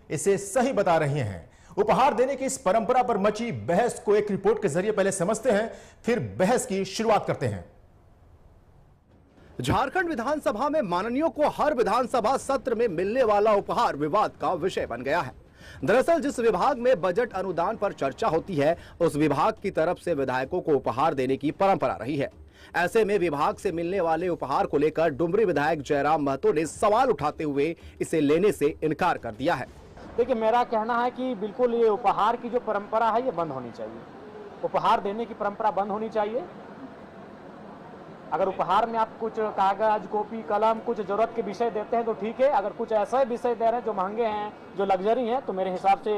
इसे सही बता रही हैं। उपहार देने की इस परंपरा पर मची बहस को एक रिपोर्ट के जरिए पहले समझते हैं, फिर बहस की शुरुआत करते हैं। झारखंड विधानसभा में माननीयों को हर विधानसभा सत्र में मिलने वाला उपहार विवाद का विषय बन गया है। दरअसल जिस विभाग में बजट अनुदान पर चर्चा होती है, उस विभाग की तरफ से विधायकों को उपहार देने की परंपरा रही है। ऐसे में विभाग से मिलने वाले उपहार को लेकर डुमरी विधायक जयराम महतो ने सवाल उठाते हुए इसे लेने से इनकार कर दिया है। देखिए, मेरा कहना है कि बिल्कुल ये उपहार की जो परंपरा है ये बंद होनी चाहिए। उपहार देने की परंपरा बंद होनी चाहिए। अगर उपहार में आप कुछ कागज, कॉपी, कलम, कुछ जरूरत के विषय देते हैं तो ठीक है। अगर कुछ ऐसे विषय दे रहे हैं जो महंगे हैं, जो लग्जरी हैं, तो मेरे हिसाब से।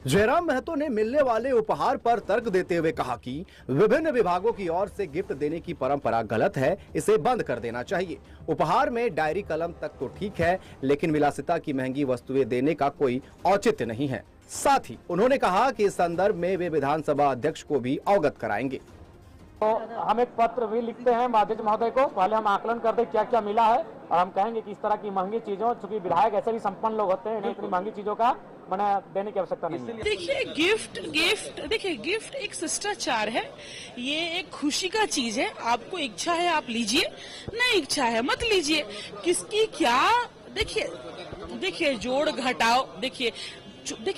जयराम महतो ने मिलने वाले उपहार पर तर्क देते हुए कहा कि विभिन्न विभागों की ओर से गिफ्ट देने की परंपरा गलत है, इसे बंद कर देना चाहिए। उपहार में डायरी कलम तक तो ठीक है, लेकिन विलासिता की महंगी वस्तुएं देने का कोई औचित्य नहीं है। साथ ही उन्होंने कहा कि इस संदर्भ में वे विधानसभा अध्यक्ष को भी अवगत कराएंगे। तो हम एक पत्र भी लिखते हैं अध्यक्ष महोदय को, पहले हम आकलन करते क्या क्या मिला है और हम कहेंगे कि इस तरह की महंगी चीजों, चूंकि विधायक ऐसे भी संपन्न लोग होते हैं, इन्हें इतनी महंगी चीजों का मैंने देने की आवश्यकता नहीं है। देखिए, गिफ्ट एक शिष्टाचार है, ये एक खुशी का चीज है। आपको इच्छा है आप लीजिए, नहीं इच्छा है मत लीजिए। किसकी क्या, देखिए जोड़ घटाओ। देखिए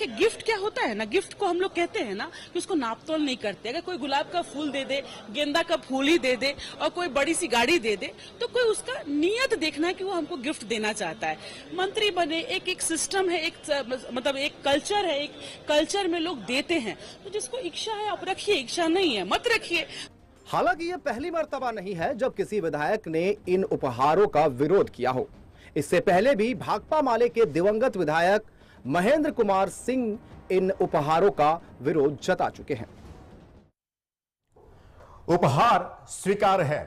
गिफ्ट क्या होता है ना, गिफ्ट को हम लोग कहते हैं ना कि उसको नाप तोल नहीं करते। अगर कोई गुलाब का फूल दे दे, गेंदा का फूल ही दे दे और कोई बड़ी सी गाड़ी दे दे, तो कोई उसका नियत देखना है कि वो हमको गिफ्ट देना चाहता है। मंत्री बने, एक सिस्टम है, मतलब एक कल्चर है, एक कल्चर में लोग देते हैं। तो जिसको इच्छा है आप रखिए, इच्छा नहीं है मत रखिए। हालांकि ये पहली मर्तबा नहीं है जब किसी विधायक ने इन उपहारों का विरोध किया हो। इससे पहले भी भाकपा माले के दिवंगत विधायक महेंद्र कुमार सिंह इन उपहारों का विरोध जता चुके हैं। उपहार स्वीकार है।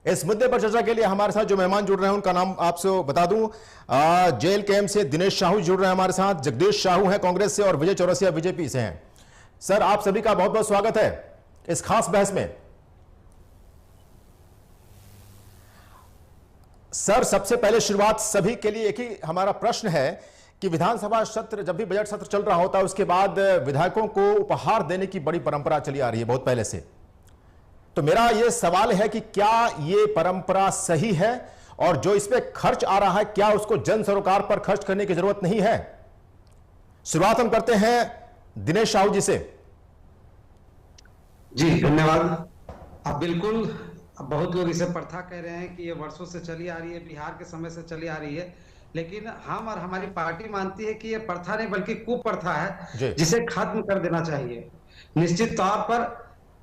इस मुद्दे पर चर्चा के लिए हमारे साथ जो मेहमान जुड़ रहे हैं उनका नाम आपसे बता दूं। जेल कैंप से दिनेश साहू जुड़ रहे हैं हमारे साथ, जगदीश साहू हैं कांग्रेस से और विजय चौरसिया बीजेपी से हैं। सर, आप सभी का बहुत बहुत स्वागत है इस खास बहस में। सर, सबसे पहले शुरुआत सभी के लिए एक ही हमारा प्रश्न है कि विधानसभा सत्र, जब भी बजट सत्र चल रहा होता है उसके बाद विधायकों को उपहार देने की बड़ी परंपरा चली आ रही है बहुत पहले से। तो मेरा यह सवाल है कि क्या यह परंपरा सही है और जो इस पे खर्च आ रहा है क्या उसको जन सरोकार पर खर्च करने की जरूरत नहीं है? शुरुआत हम करते हैं दिनेश साहू जी से। जी धन्यवाद। अब बिल्कुल, बहुत लोग इसे प्रथा कह रहे हैं कि ये वर्षों से चली आ रही है, बिहार के समय से चली आ रही है, लेकिन हम और हमारी पार्टी मानती है कि ये प्रथा नहीं बल्कि कुप्रथा है जिसे खत्म कर देना चाहिए। निश्चित तौर पर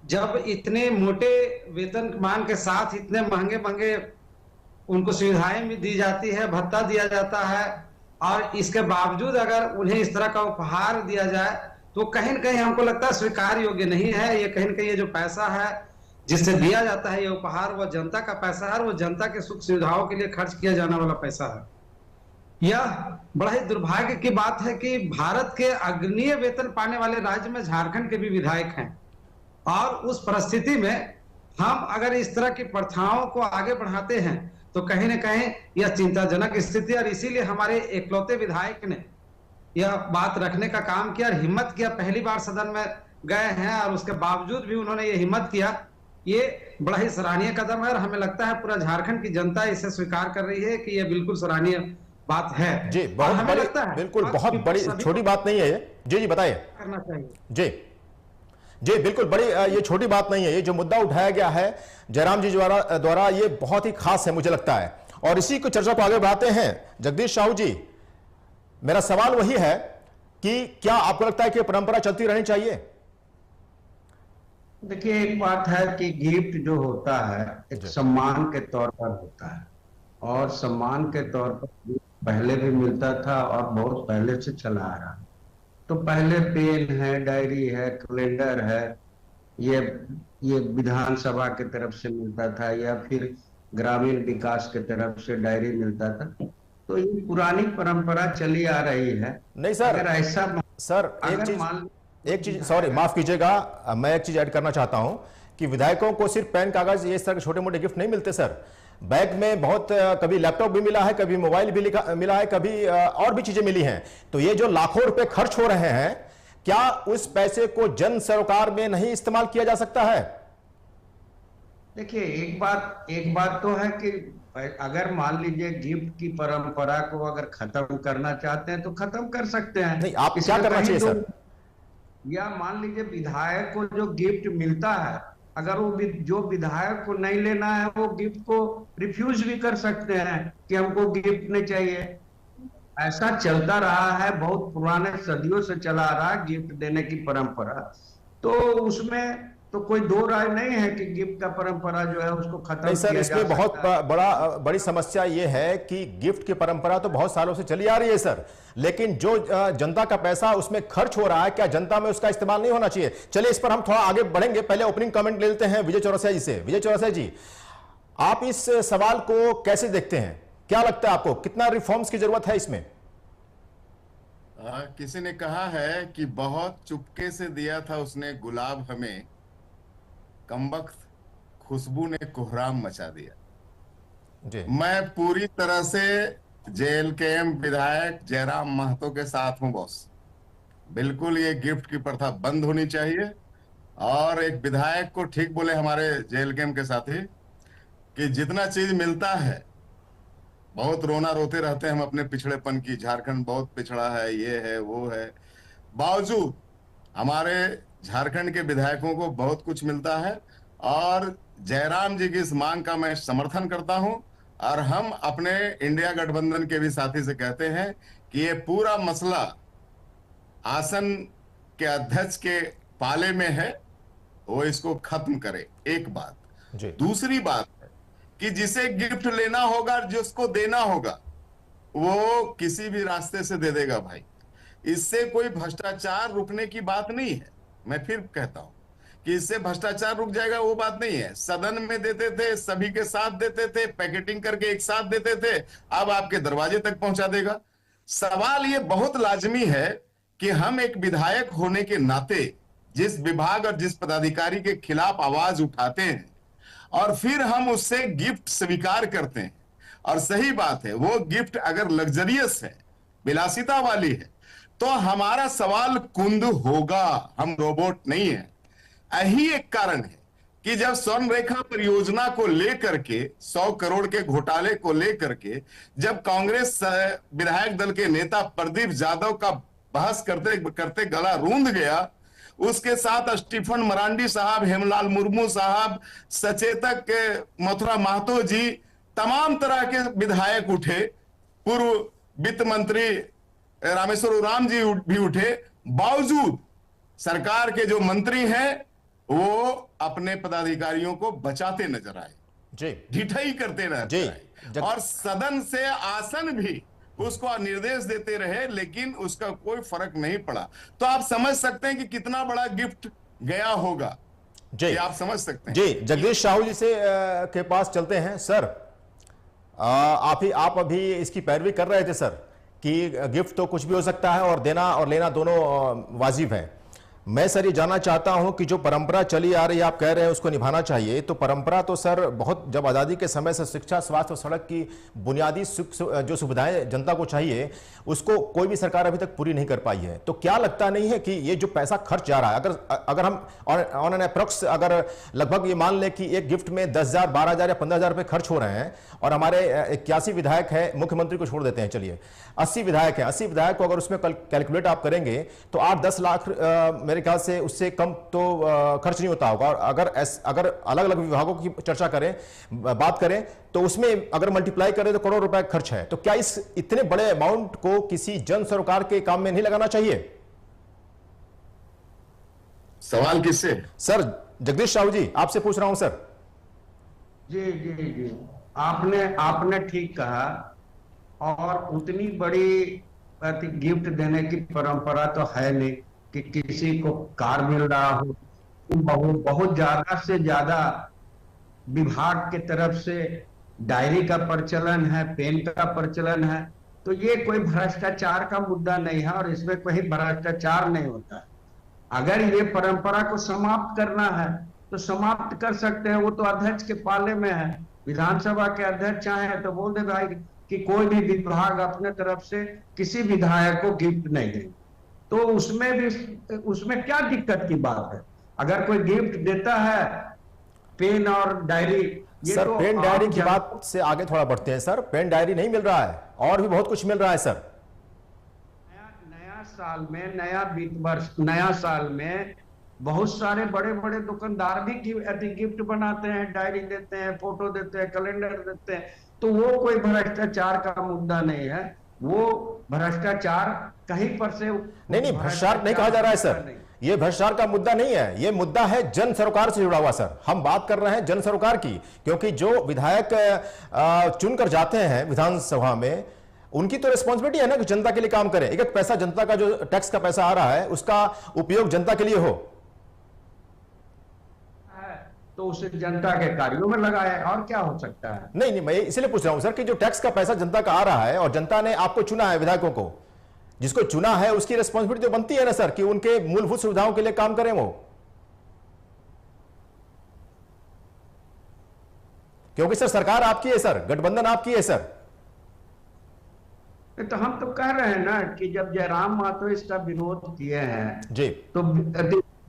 जब इतने मोटे वेतनमान के साथ इतने महंगे महंगे उनको सुविधाएं भी दी जाती है, भत्ता दिया जाता है, और इसके बावजूद अगर उन्हें इस तरह का उपहार दिया जाए तो कहीं न कहीं हमको लगता है स्वीकार योग्य नहीं है। ये कहीं न कहीं ये जो पैसा है जिससे दिया जाता है ये उपहार, वो जनता का पैसा है और वो जनता के सुख सुविधाओं के लिए खर्च किया जाने वाला पैसा है। यह बड़ा ही दुर्भाग्य की बात है कि भारत के अग्रणीय वेतन पाने वाले राज्य में झारखंड के भी विधायक हैं, और उस परिस्थिति में हम अगर इस तरह की प्रथाओं को आगे बढ़ाते हैं तो कहीं न कहीं यह चिंताजनक स्थिति है। और इसीलिए हमारे एकलौते विधायक ने यह बात रखने का काम किया और हिम्मत किया। पहली बार सदन में गए हैं और उसके बावजूद भी उन्होंने ये हिम्मत किया। ये बड़ा ही सराहनीय कदम है और हमें लगता है पूरा झारखंड की जनता इसे स्वीकार कर रही है कि यह बिल्कुल सराहनीय बात है। जी, बहुत हमें लगता है बिल्कुल बहुत बड़ी छोटी बात नहीं है ये। जी बताइए। करना चाहिए। जी बिल्कुल बड़ी ये छोटी बात नहीं है। ये जो मुद्दा उठाया गया है जयराम जी द्वारा ये बहुत ही खास है मुझे लगता है, और इसी को चर्चा को आगे बढ़ाते हैं। जगदीश साहू जी, मेरा सवाल वही है कि क्या आपको लगता है कि परंपरा चलती रहनी चाहिए? देखिए, एक बात है कि गिफ्ट जो होता है एक सम्मान के तौर पर होता है, और सम्मान के तौर पर पहले भी मिलता था और बहुत पहले से चला आ रहा है। तो पहले पेन है, डायरी है, कैलेंडर है, ये विधानसभा की तरफ से मिलता था या फिर ग्रामीण विकास की तरफ से डायरी मिलता था। तो ये पुरानी परंपरा चली आ रही है। नहीं सर, अगर ऐसा सर एक चीज सॉरी माफ कीजिएगा, मैं एक चीज ऐड करना चाहता हूं कि विधायकों को सिर्फ पेन कागज ये इस तरह के छोटे मोटे गिफ्ट नहीं मिलते सर। बैग में बहुत कभी लैपटॉप भी मिला है, कभी मोबाइल भी मिला है, कभी और भी चीजें मिली हैं। तो ये जो लाखों रुपए खर्च हो रहे हैं, क्या उस पैसे को जन सरोकार में नहीं इस्तेमाल किया जा सकता है? देखिए, एक बात तो है कि अगर मान लीजिए गिफ्ट की परंपरा को अगर खत्म करना चाहते हैं तो खत्म कर सकते हैं। नहीं, आप क्या करना चाहिए सर? या मान लीजिए विधायक को जो गिफ्ट मिलता है, अगर वो जो विधायक को नहीं लेना है वो गिफ्ट को रिफ्यूज भी कर सकते हैं कि हमको गिफ्ट नहीं चाहिए। ऐसा चलता रहा है, बहुत पुराने सदियों से चला आ रहा है गिफ्ट देने की परंपरा। तो उसमें तो कोई दो राय नहीं है कि गिफ्ट का परंपरा जो है उसको खत्म नहीं सर, किया इसमें जा बहुत सकता है। बड़ी समस्या ये है कि गिफ्ट की परंपरा तो बहुत सालों से चली आ रही है सर, लेकिन जो जनता का पैसा उसमें खर्च हो रहा है, क्या जनता में उसका इस्तेमाल नहीं होना चाहिए? चलिए, इस पर हम थोड़ा आगे बढ़ेंगे। पहले ओपनिंग कमेंट ले लेते हैं विजय चौरसिया जी से। विजय चौरसिया जी, आप इस सवाल को कैसे देखते हैं? क्या लगता है आपको, कितना रिफॉर्म्स की जरूरत है इसमें? किसी ने कहा है कि बहुत चुपके से दिया था उसने गुलाब हमें, कमबख्त खुशबू ने कोहराम मचा दिया। जी। मैं पूरी तरह से जेएलकेएम विधायक जयराम महतो के साथ हूं बॉस। बिल्कुल ये गिफ्ट की प्रथा बंद होनी चाहिए। और एक विधायक को ठीक बोले हमारे जेएलकेएम के साथी कि जितना चीज मिलता है, बहुत रोना रोते रहते हैं हम अपने पिछड़ेपन की, झारखंड बहुत पिछड़ा है, ये है वो है, बावजूद हमारे झारखंड के विधायकों को बहुत कुछ मिलता है। और जयराम जी की इस मांग का मैं समर्थन करता हूं। और हम अपने इंडिया गठबंधन के भी साथी से कहते हैं कि ये पूरा मसला आसन के अध्यक्ष के पाले में है, वो इसको खत्म करे। एक बात। जी। दूसरी बात है कि जिसे गिफ्ट लेना होगा, जिसको देना होगा, वो किसी भी रास्ते से दे देगा भाई। इससे कोई भ्रष्टाचार रुकने की बात नहीं है। मैं फिर कहता हूं कि इससे भ्रष्टाचार रुक जाएगा, वो बात नहीं है। सदन में देते थे, सभी के साथ देते थे, पैकेटिंग करके एक साथ देते थे, अब आपके दरवाजे तक पहुंचा देगा। सवाल ये बहुत लाजमी है कि हम एक विधायक होने के नाते जिस विभाग और जिस पदाधिकारी के खिलाफ आवाज उठाते हैं और फिर हम उससे गिफ्ट स्वीकार करते हैं, और सही बात है वो गिफ्ट अगर लग्जरियस है, विलासिता वाली है, तो हमारा सवाल कुंद होगा। हम रोबोट नहीं है। यही एक कारण है कि जब स्वर्ण रेखा परियोजना को लेकर के 100 करोड़ के घोटाले को लेकर के जब कांग्रेस विधायक दल के नेता प्रदीप यादव का बहस करते करते गला रूंध गया, उसके साथ स्टीफन मरांडी साहब, हेमलाल मुर्मू साहब, सचेतक मथुरा महतो जी, तमाम तरह के विधायक उठे, पूर्व वित्त मंत्री रामेश्वर उराम जी भी उठे, बावजूद सरकार के जो मंत्री हैं वो अपने पदाधिकारियों को बचाते नजर आए, जी, ढिठाई करते नजर आए, और सदन से आसन भी उसको निर्देश देते रहे, लेकिन उसका कोई फर्क नहीं पड़ा। तो आप समझ सकते हैं कि कितना बड़ा गिफ्ट गया होगा। जी, आप समझ सकते हैं। जी, जगदीश साहू जी से के पास चलते हैं। सर, आप अभी इसकी पैरवी कर रहे थे सर कि गिफ्ट तो कुछ भी हो सकता है और देना और लेना दोनों वाजिब है। मैं सर ये जानना चाहता हूं कि जो परंपरा चली आ रही है, आप कह रहे हैं उसको निभाना चाहिए, तो परंपरा तो सर बहुत, जब आज़ादी के समय से शिक्षा, स्वास्थ्य और सड़क की बुनियादी जो सुविधाएं जनता को चाहिए उसको कोई भी सरकार अभी तक पूरी नहीं कर पाई है। तो क्या लगता नहीं है कि ये जो पैसा खर्च जा रहा है, अगर हम ऑन एन अप्रोक्स अगर लगभग ये मान लें कि एक गिफ्ट में 10,000, 12,000 या 15,000 रुपये खर्च हो रहे हैं, और हमारे 81 विधायक है, मुख्यमंत्री को छोड़ देते हैं, चलिए 80 विधायक हैं, 80 विधायक को अगर उसमें कैलकुलेट आप करेंगे तो 8-10 लाख मेरे ख्याल से उससे कम तो खर्च नहीं होता होगा। और अगर अलग अलग विभागों की चर्चा करें, बात करें, तो उसमें अगर मल्टीप्लाई करें तो करोड़ रुपए खर्च है। तो क्या इस इतने बड़े अमाउंट को किसी जन सरोकार के काम में नहीं लगाना चाहिए? सवाल किससे? सर, जगदीश साहू जी आपसे पूछ रहा हूं सर। जी जी जी, आपने ठीक कहा। और उतनी बड़ी गिफ्ट देने की परंपरा तो है नहीं कि किसी को कार मिल रहा हो। बहुत ज्यादा से ज्यादा विभाग के तरफ से डायरी का प्रचलन है, पेन का प्रचलन है। तो ये कोई भ्रष्टाचार का मुद्दा नहीं है और इसमें कोई भ्रष्टाचार नहीं होता है। अगर ये परंपरा को समाप्त करना है तो समाप्त कर सकते हैं, वो तो अध्यक्ष के पाले में है। विधानसभा के अध्यक्ष चाहे तो बोल दे भाई कि कोई भी विभाग अपने तरफ से किसी विधायक को गिफ्ट नहीं दे, तो उसमें क्या दिक्कत की बात है? अगर कोई गिफ्ट देता है पेन और डायरी, सर तो पेन डायरी की बात से आगे थोड़ा बढ़ते हैं सर। पेन डायरी नहीं मिल रहा है, और भी बहुत कुछ मिल रहा है सर। नया साल में, नया वित्त वर्ष, नया साल में बहुत सारे बड़े बड़े दुकानदार भी गिफ्ट बनाते हैं, डायरी देते हैं, फोटो देते हैं, कैलेंडर देते हैं। तो वो कोई भ्रष्टाचार का मुद्दा नहीं है, वो भ्रष्टाचार कहीं पर से नहीं, भ्रष्टाचार नहीं कहा जा रहा है सर, ये भ्रष्टाचार का मुद्दा नहीं है, ये मुद्दा है जन सरोकार से जुड़ा हुआ सर। हम बात कर रहे हैं जन सरोकार की, क्योंकि जो विधायक चुनकर जाते हैं विधानसभा में, उनकी तो रिस्पॉन्सिबिलिटी है ना कि जनता के लिए काम करें। एक एक पैसा जनता का, जो टैक्स का पैसा आ रहा है, उसका उपयोग जनता के लिए हो, तो उसे जनता के कार्यों में लगाए, और क्या हो सकता है? नहीं, मैं इसलिए पूछ रहा हूं सर कि जो टैक्स का पैसा जनता का आ रहा है और जनता ने आपको चुना है, विधायकों को जिसको चुना है, उसकी रिस्पॉन्सिबिलिटी तो बनती है ना सर कि उनके मूलभूत सुविधाओं के लिए काम करें वो, क्योंकि सर सरकार आपकी है सर, गठबंधन आपकी है सर। तो हम तो कह रहे हैं ना कि जब जयराम मातो इसका विरोध किए हैं जी, तो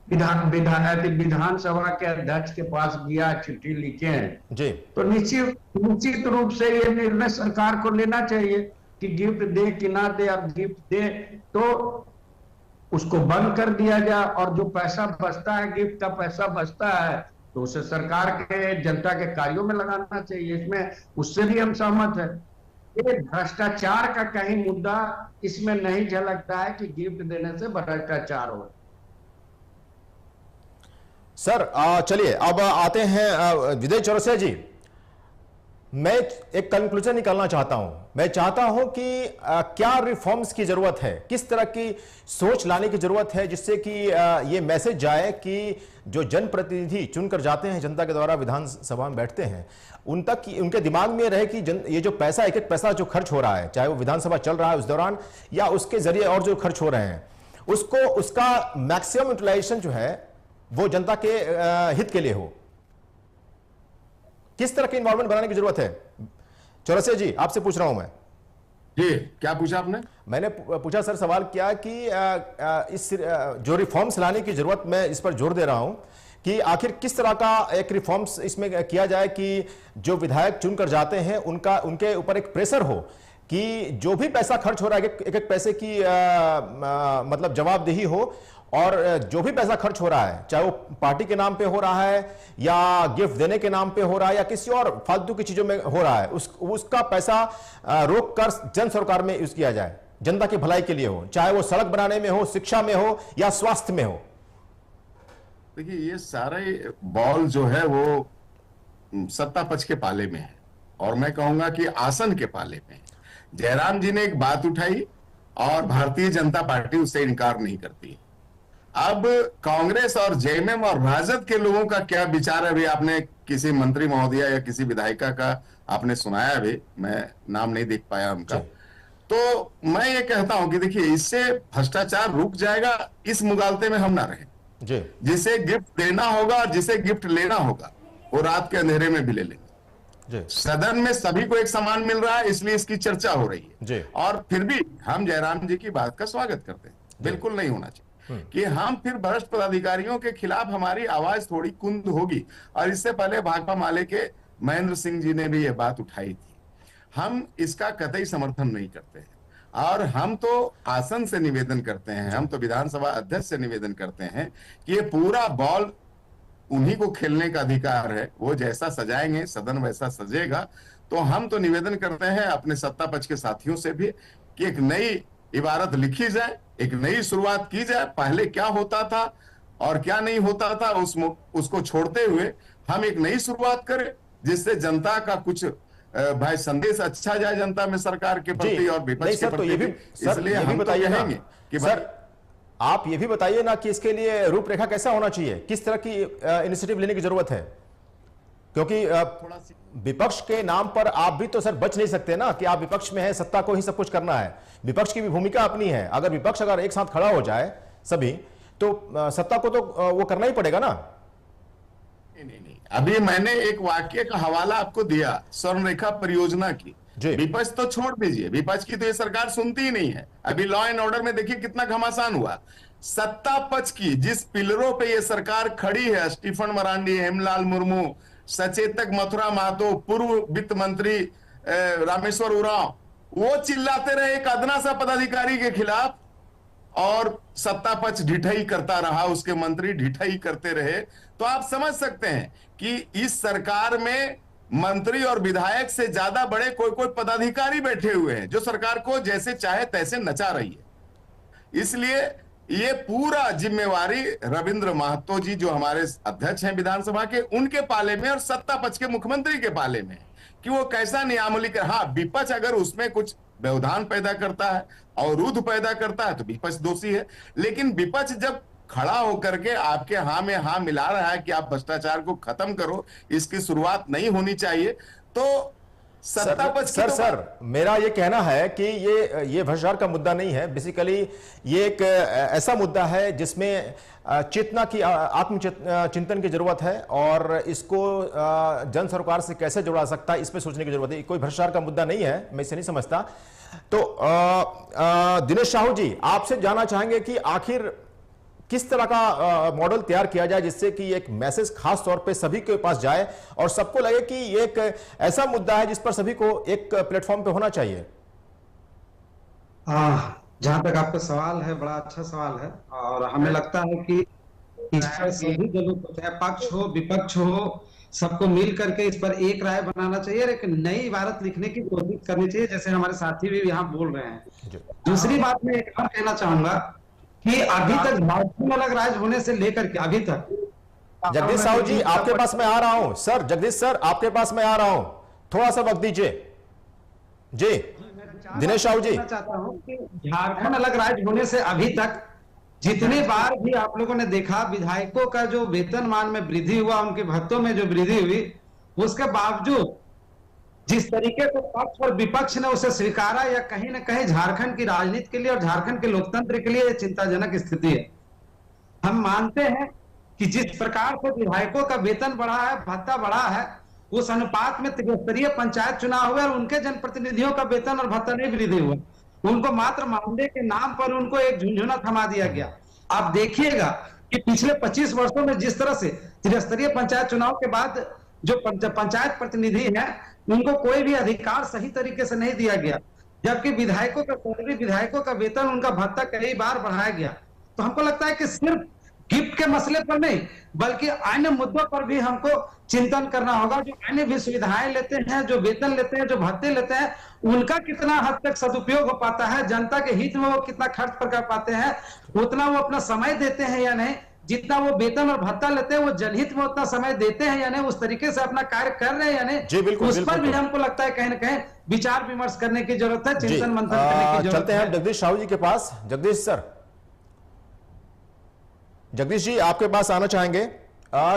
विधानसभा के अध्यक्ष के पास गया, चिट्ठी लिखे हैं जी, तो निश्चित रूप से ये निर्णय सरकार को लेना चाहिए कि गिफ्ट दे कि ना दे। अब गिफ्ट दे तो उसको बंद कर दिया जाए, और जो पैसा बचता है, गिफ्ट का पैसा बचता है, तो उसे सरकार के, जनता के कार्यों में लगाना चाहिए। इसमें उससे भी हम सहमत हैं। ये भ्रष्टाचार का कहीं मुद्दा इसमें नहीं झलकता है कि गिफ्ट देने से भ्रष्टाचार हो। सर चलिए अब आते हैं विजय चौरसिया जी। मैं एक कंक्लूजन निकालना चाहता हूं। मैं चाहता हूं कि क्या रिफॉर्म्स की जरूरत है, किस तरह की सोच लाने की जरूरत है, जिससे कि ये मैसेज जाए कि जो जनप्रतिनिधि चुनकर जाते हैं, जनता के द्वारा विधानसभा में बैठते हैं, उन तक उनके दिमाग में रहे कि ये जो पैसा, एक एक पैसा जो खर्च हो रहा है, चाहे वो विधानसभा चल रहा है उस दौरान या उसके जरिए और जो खर्च हो रहे हैं, उसका मैक्सिमम यूटिलाइजेशन जो है वो जनता के हित के लिए हो। किस तरह की इन्वॉल्वमेंट बनाने की जरूरत है? चौरसिया जी आपसे पूछ रहा हूं मैं। जी, क्या पूछा आपने? मैंने पूछा सर, सवाल किया कि इस जो रिफॉर्म्स लाने की जरूरत, मैं इस पर जोर दे रहा हूं कि आखिर किस तरह का एक रिफॉर्म्स इसमें किया जाए कि जो विधायक चुनकर जाते हैं उनके ऊपर एक प्रेशर हो कि जो भी पैसा खर्च हो रहा है, एक एक पैसे की मतलब जवाबदेही हो, और जो भी पैसा खर्च हो रहा है, चाहे वो पार्टी के नाम पे हो रहा है या गिफ्ट देने के नाम पे हो रहा है या किसी और फालतू की चीजों में हो रहा है, उसका पैसा रोक कर जन सरकार में यूज किया जाए, जनता की भलाई के लिए हो, चाहे वो सड़क बनाने में हो, शिक्षा में हो या स्वास्थ्य में हो। देखिए, ये सारे बॉल जो है वो सत्ता पक्ष के पाले में है, और मैं कहूंगा कि आसन के पाले में। जयराम जी ने एक बात उठाई और भारतीय जनता पार्टी उससे इनकार नहीं करती। अब कांग्रेस और जेएमएम और राजद के लोगों का क्या विचार है? अभी आपने किसी मंत्री महोदय या किसी विधायिका का आपने सुनाया, भी मैं नाम नहीं देख पाया उनका। तो मैं ये कहता हूं कि देखिए, इससे भ्रष्टाचार रुक जाएगा, इस मुगालते में हम ना रहें। जिसे गिफ्ट देना होगा और जिसे गिफ्ट लेना होगा, वो रात के अंधेरे में भी ले लेंगे। सदन में सभी को एक समान मिल रहा है, इसलिए इसकी चर्चा हो रही है। और फिर भी हम जयराम जी की बात का स्वागत करते हैं। बिल्कुल नहीं होना चाहिए कि हम फिर भ्रष्ट पदाधिकारियों के खिलाफ हमारी आवाज थोड़ी कुंद होगी। और इससे पहले भाकपा माले के महेंद्र सिंह जी ने भी यह बात उठाई थी। हम इसका कतई समर्थन नहीं करते हैं, और हम तो आसन से निवेदन करते हैं, हम तो विधानसभा अध्यक्ष से निवेदन करते हैं कि ये पूरा बॉल उन्हीं को खेलने का अधिकार है। वो जैसा सजाएंगे सदन वैसा सजेगा। तो हम तो निवेदन करते हैं अपने सत्ता पक्ष के साथियों से भी कि एक नई इबारत लिखी जाए, एक नई शुरुआत की जाए। पहले क्या होता था और क्या नहीं होता था, उसको छोड़ते हुए हम एक नई शुरुआत करें, जिससे जनता का कुछ भाई संदेश अच्छा जाए जनता में सरकार के प्रति और विपक्ष के प्रति। इसलिए हम तो कहेंगे कि सर आप ये भी बताइए ना कि इसके लिए रूपरेखा कैसा होना चाहिए, किस तरह की इनिशिएटिव लेने की जरूरत है, क्योंकि विपक्ष के नाम पर आप भी तो सर बच नहीं सकते ना कि आप विपक्ष में है, सत्ता को ही सब कुछ करना है। विपक्ष की भी भूमिका अपनी है। अगर विपक्ष एक साथ खड़ा हो जाए सभी, तो सत्ता को तो वो करना ही पड़ेगा ना। नहीं, अभी मैंने एक वाक्य का हवाला आपको दिया स्वर्णरेखा परियोजना की। विपक्ष तो छोड़ दीजिए, विपक्ष की तो ये सरकार सुनती ही नहीं है। अभी लॉ एंड ऑर्डर में देखिए कितना घमासान हुआ। सत्ता पक्ष की जिस पिलरों पे ये सरकार खड़ी है, स्टीफन मरांडी, हेमलाल मुर्मू, सचेतक मथुरा महतो, पूर्व वित्त मंत्री रामेश्वर उरांव, वो चिल्लाते रहे एक अदना सा पदाधिकारी के खिलाफ और सत्ता पक्ष ढिठाई करता रहा, उसके मंत्री ढिठाई करते रहे। तो आप समझ सकते हैं कि इस सरकार में मंत्री और विधायक से ज्यादा बड़े कोई कोई पदाधिकारी बैठे हुए हैं जो सरकार को जैसे चाहे तैसे नचा रही है। इसलिए ये पूरा जिम्मेवारी रविंद्र महतो जी जो हमारे अध्यक्ष हैं विधानसभा के, उनके पाले में और सत्ता पक्ष के मुख्यमंत्री के पाले में कि वो कैसा नियामली कर। हाँ, विपक्ष अगर उसमें कुछ व्यवधान पैदा करता है, अवरुद्ध पैदा करता है तो विपक्ष दोषी है। लेकिन विपक्ष जब खड़ा होकर के आपके हाँ में हाँ मिला रहा है कि आप भ्रष्टाचार को खत्म करो, इसकी शुरुआत नहीं होनी चाहिए, तो सत्ता पक्ष सर मेरा ये कहना है कि ये भ्रष्टाचार का मुद्दा नहीं है। बेसिकली ये एक ऐसा मुद्दा है जिसमें चेतना की, आत्मचिंतन की जरूरत है और इसको जन सरोकार से कैसे जोड़ा सकता है, इस पे सोचने की जरूरत है। कोई भ्रष्टाचार का मुद्दा नहीं है, मैं इसे नहीं समझता। तो दिनेश साहू जी, आपसे जानना चाहेंगे कि आखिर किस तरह का मॉडल तैयार किया जाए जिससे कि एक मैसेज खास तौर पे सभी के पास जाए और सबको लगे कि ये एक ऐसा मुद्दा है जिस पर सभी को एक प्लेटफॉर्म पे होना चाहिए। जहां तक आपका सवाल है, बड़ा अच्छा सवाल है और हमें लगता है कि इस पर सभी दलों को, चाहे पक्ष हो विपक्ष हो, सबको मिल करके इस पर एक राय बनाना चाहिए और एक नई इबारत लिखने की कोशिश करनी चाहिए, जैसे हमारे साथी भी यहाँ बोल रहे हैं। दूसरी बात मैं एक और कहना चाहूंगा कि अभी तक झारखंड अलग राज्य होने से लेकर के अभी तक, जगदीश साहू जी आपके पास मैं आ रहा हूं। सर जगदीश सर आपके पास मैं आ रहा हूं, थोड़ा सा वक्त दीजिए। जी दिनेश साहू जी, चाहता हूं कि झारखंड अलग राज्य होने से अभी तक जितने बार भी आप लोगों ने देखा विधायकों का जो वेतनमान में वृद्धि हुआ, उनके भत्तों में जो वृद्धि हुई, उसके बावजूद जिस तरीके से पक्ष और विपक्ष ने उसे स्वीकारा, या कहीं ना कहीं झारखंड की राजनीति के लिए और झारखंड के लोकतंत्र के लिए चिंताजनक स्थिति है। हम मानते हैं कि जिस प्रकार से विधायकों का वेतन बढ़ा है, भत्ता बढ़ा है, उस अनुपात में त्रिस्तरीय पंचायत चुनाव हुए और उनके जनप्रतिनिधियों का वेतन और भत्ता नहीं वृद्धि हुआ। उनको मात्र मामले के नाम पर उनको एक झुंझुना थमा दिया गया। आप देखिएगा कि पिछले 25 वर्षों में जिस तरह से त्रिस्तरीय पंचायत चुनाव के बाद जो पंचायत प्रतिनिधि हैं, उनको कोई भी अधिकार सही तरीके से नहीं दिया गया, जबकि विधायकों का सैलरी, विधायकों का वेतन, उनका भत्ता कई बार बढ़ाया गया। तो हमको लगता है कि सिर्फ गिफ्ट के मसले पर नहीं बल्कि अन्य मुद्दों पर भी हमको चिंतन करना होगा। जो अन्य भी सुविधाएं लेते हैं, जो वेतन लेते हैं, जो भत्ते लेते हैं, उनका कितना हद तक सदुपयोग हो पाता है, जनता के हित में वो कितना खर्च कर पाते हैं, उतना वो अपना समय देते हैं या नहीं, जितना वो वेतन और भत्ता लेते हैं वो जनहित में उतना समय देते हैं या नहीं, उस तरीके से अपना कार्य कर रहे हैं या नहीं, उस पर भी हमको लगता है कहीं ना कहीं विचार विमर्श करने की जरूरत है, चिंतन मंथन करने की जरूरत है। चलते हैं जगदीश साहू जी के पास। जगदीश सर, जगदीश जी आपके पास आना चाहेंगे।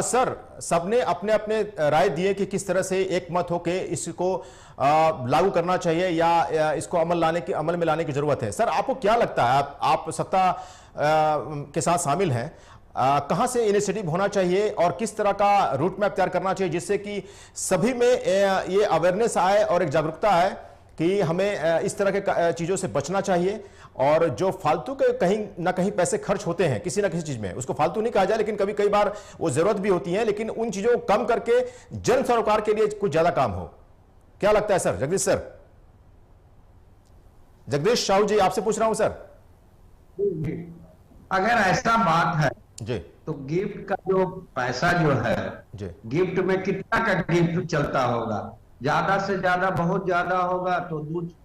सर सबने अपने अपने राय दिए कि किस तरह से एक मत होके इसको लागू करना चाहिए या इसको अमल में लाने की जरूरत है। सर आपको क्या लगता है, आप सत्ता के साथ शामिल हैं, कहां से इनिशिएटिव होना चाहिए और किस तरह का रूट मैप तैयार करना चाहिए जिससे कि सभी में ये अवेयरनेस आए और एक जागरूकता आए कि हमें इस तरह के चीजों से बचना चाहिए और जो फालतू के कहीं ना कहीं पैसे खर्च होते हैं किसी ना किसी चीज में, उसको फालतू नहीं कहा जाए, लेकिन कभी कई बार वो जरूरत भी होती है, लेकिन उन चीजों को कम करके जन सरोकार के लिए कुछ ज्यादा काम हो। क्या लगता है सर? जगदीश सर, जगदीश साहू जी आपसे पूछ रहा हूं सर। अगर ऐसा बात है जी तो गिफ्ट का जो पैसा जो है जी, गिफ्ट में कितना का गिफ्ट चलता होगा? ज्यादा से ज्यादा बहुत ज्यादा होगा तो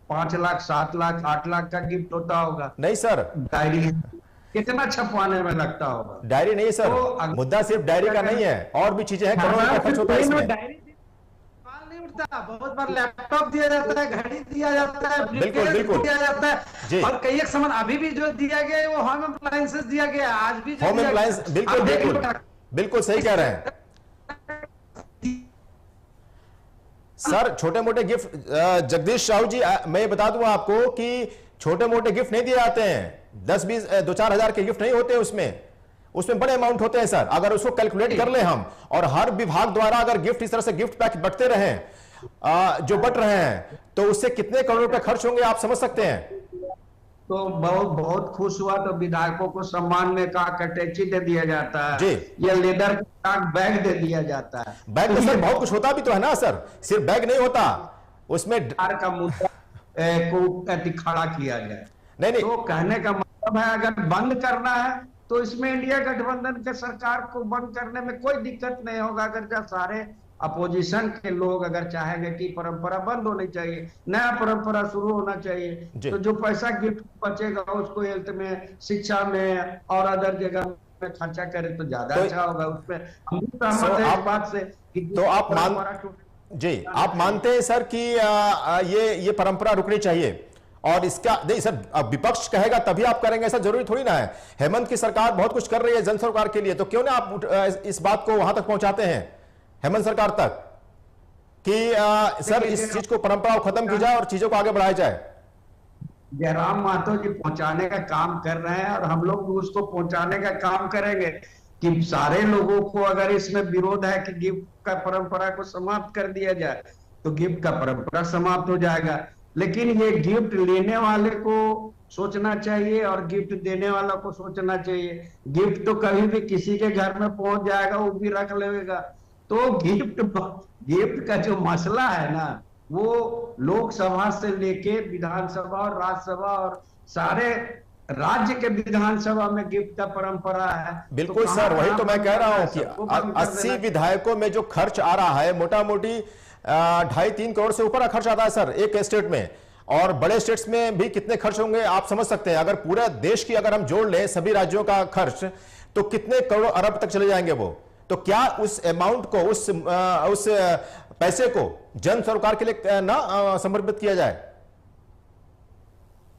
5 लाख 7 लाख 8 लाख का गिफ्ट होता होगा। नहीं सर, डायरी कितना छपवाने में लगता होगा? डायरी नहीं सर, तो मुद्दा सिर्फ डायरी का नहीं है, और भी चीजें हैं, करोड़ों का खर्च होता है इसमें। डायरी सवाल नहीं उठता, बहुत बार लैपटॉप दिया जाता है, घड़ी दिया जाता है, बिल्कुल बिल्कुल दिया जाता है, और कई एक सामान अभी भी जो दिया गया है वो होम अप्लायंसेस दिया गया है, आज भी होम अप्लायंस, बिल्कुल बिल्कुल बिल्कुल सही कह रहे हैं सर। छोटे मोटे गिफ्ट, जगदीश साहू जी मैं बता दूं आपको कि छोटे मोटे गिफ्ट नहीं दिए जाते हैं, 10-20 2-4 हजार के गिफ्ट नहीं होते उसमें, उसमें बड़े अमाउंट होते हैं सर। अगर उसको कैलकुलेट कर ले हम, और हर विभाग द्वारा अगर गिफ्ट इस तरह से गिफ्ट पैक बंटते रहे जो बट रहे हैं, तो उससे कितने करोड़ रुपए खर्च होंगे आप समझ सकते हैं। तो बहुत खुश हुआ तो विधायकों को सम्मान में का अटैची दे दिया जाता है जी, या लेदर का बैग दे दिया जाता है। बैग में सर बहुत कुछ होता भी तो है ना सर, सिर्फ बैग नहीं होता उसमें। का मुद्दा को खड़ा किया जाए। नहीं तो कहने का मतलब है अगर बंद करना है तो इसमें इंडिया गठबंधन के सरकार को बंद करने में कोई दिक्कत नहीं होगा। अगर जब सारे अपोजिशन के लोग अगर चाहेंगे कि परंपरा बंद होनी चाहिए, नया परंपरा शुरू होना चाहिए, तो जो पैसा गिफ्ट बचेगा उसको हेल्थ में, शिक्षा में और अदर जगह में खर्चा करे तो ज्यादा अच्छा होगा। उसमें हम भी सहमत हैं इस बात से कि तो आप मानते हैं सर कि ये परंपरा रुकनी चाहिए, और इसका नहीं सर, विपक्ष कहेगा तभी आप करेंगे, ऐसा जरूरी थोड़ी ना है। हेमंत की सरकार बहुत कुछ कर रही है जन सरकार के लिए, तो क्यों ना आप इस बात को वहां तक पहुंचाते हैं, हेमंत सरकार तक, कि सर इस चीज को, परंपरा को खत्म की जाए और चीजों को आगे बढ़ाया जाए। जयराम महतो जी पहुंचाने का काम कर रहे हैं और हम लोग भी उसको पहुंचाने का काम करेंगे कि सारे लोगों को अगर इसमें विरोध है कि गिफ्ट का परंपरा को समाप्त कर दिया जाए तो गिफ्ट का परंपरा समाप्त हो जाएगा। लेकिन ये गिफ्ट लेने वाले को सोचना चाहिए और गिफ्ट देने वाला को सोचना चाहिए। गिफ्ट तो कभी भी किसी के घर में पहुंच जाएगा, वो भी रख लेगा। तो गिफ्ट का जो मसला है ना, वो लोकसभा से लेके विधानसभा और राज्यसभा और सारे राज्य के विधानसभा में गिफ्ट का परंपरा है। बिल्कुल तो सर, वही तो मैं कह रहा हूं कि 80 विधायकों में जो खर्च आ रहा है, मोटा मोटी 2.5-3 करोड़ से ऊपर का खर्च आता है सर एक स्टेट में, और बड़े स्टेट्स में भी कितने खर्च होंगे आप समझ सकते हैं। अगर पूरे देश की अगर हम जोड़ लें सभी राज्यों का खर्च, तो कितने करोड़ अरब तक चले जाएंगे वो। तो क्या उस अमाउंट को, उस पैसे को जन सरकार के लिए ना समर्पित किया जाए?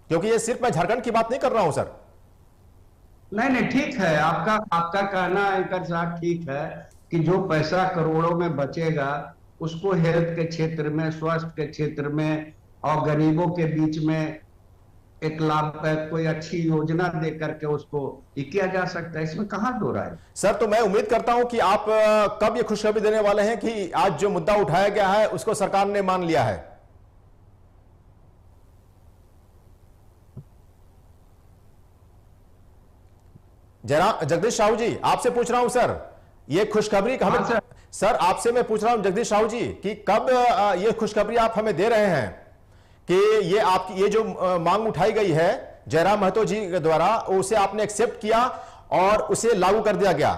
क्योंकि ये सिर्फ मैं झारखंड की बात नहीं कर रहा हूं सर। नहीं ठीक है, आपका कहना एंकर साहब ठीक है कि जो पैसा करोड़ों में बचेगा उसको हेल्थ के क्षेत्र में, स्वास्थ्य के क्षेत्र में और गरीबों के बीच में एक लाभ, कोई अच्छी योजना दे करके उसको ये किया जा सकता है। इसमें कहां दो राय सर। तो मैं उम्मीद करता हूं कि आप कब ये खुशखबरी देने वाले हैं कि आज जो मुद्दा उठाया गया है उसको सरकार ने मान लिया है। जगदीश साहू जी आपसे पूछ रहा हूं सर, ये खुशखबरी हमें सर आपसे मैं पूछ रहा हूं जगदीश साहू जी कि कब ये खुशखबरी आप हमें दे रहे हैं कि ये आपकी ये जो मांग उठाई गई है जयराम महतो जी के द्वारा, उसे आपने एक्सेप्ट किया और उसे लागू कर दिया गया।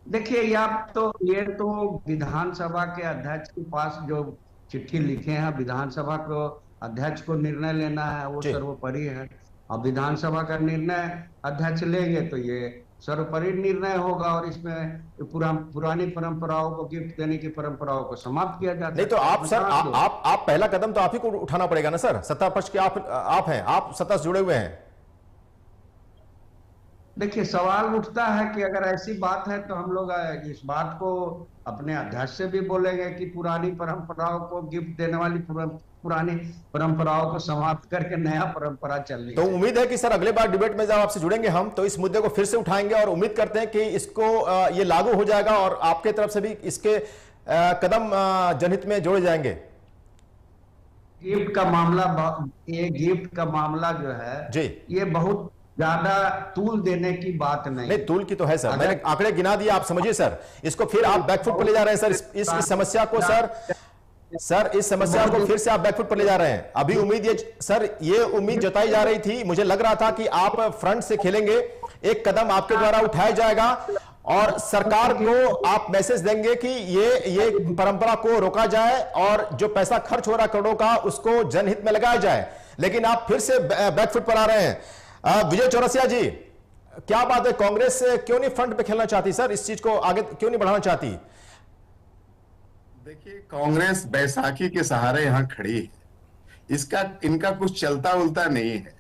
देखिए ये तो विधानसभा के अध्यक्ष के पास जो चिट्ठी लिखे हैं, विधानसभा को अध्यक्ष को निर्णय लेना है, वो सर्वोपरि है। और विधानसभा का निर्णय अध्यक्ष लेंगे तो ये सर्वोपरि निर्णय होगा और इसमें पुरानी परंपराओं को, गिफ्ट देने की परंपराओं को समाप्त किया जाता है। नहीं तो आप सर आप पहला कदम तो आप ही को उठाना पड़ेगा ना सर, सत्ता पक्ष के आप हैं, आप सत्ता से जुड़े हुए हैं। देखिए सवाल उठता है कि अगर ऐसी बात है तो हम लोग इस बात को अपने अध्यक्ष से भी बोलेंगे कि पुरानी परंपराओं को, गिफ्ट देने वाली पुरानी परंपराओं को समाप्त करके नया परंपरा चलनी। तो उम्मीद है कि सर अगले बार डिबेट में जब आपसे जुड़ेंगे हम तो इस मुद्दे को फिर से उठाएंगे और उम्मीद करते हैं कि इसको ये लागू हो जाएगा और आपके तरफ से भी इसके कदम जनहित में जोड़े जाएंगे। गिफ्ट का मामला जो है जी, ये बहुत ज्यादा तूल देने की बात नहीं तूल की तो है सर, मैंने आंकड़े गिना दिए, आप समझिए सर। इसको फिर आप बैकफुट पर ले जा रहे हैं सर, इस समस्या को सर इस समस्या को फिर से आप बैकफुट पर ले जा रहे हैं। अभी उम्मीद ये उम्मीद जताई जा रही थी, मुझे लग रहा था कि आप फ्रंट से खेलेंगे, एक कदम आपके द्वारा उठाया जाएगा और सरकार को आप मैसेज देंगे कि ये परंपरा को रोका जाए और जो पैसा खर्च हो रहा करोड़ों का उसको जनहित में लगाया जाए। लेकिन आप फिर से बैकफुट पर आ रहे हैं। विजय चौरसिया जी, क्या बात है, कांग्रेस क्यों नहीं फ्रंट पे खेलना चाहती सर, इस चीज को आगे क्यों नहीं बढ़ाना चाहती? देखिए कांग्रेस बैसाखी के सहारे यहां खड़ी है, इनका कुछ चलता उलता नहीं है।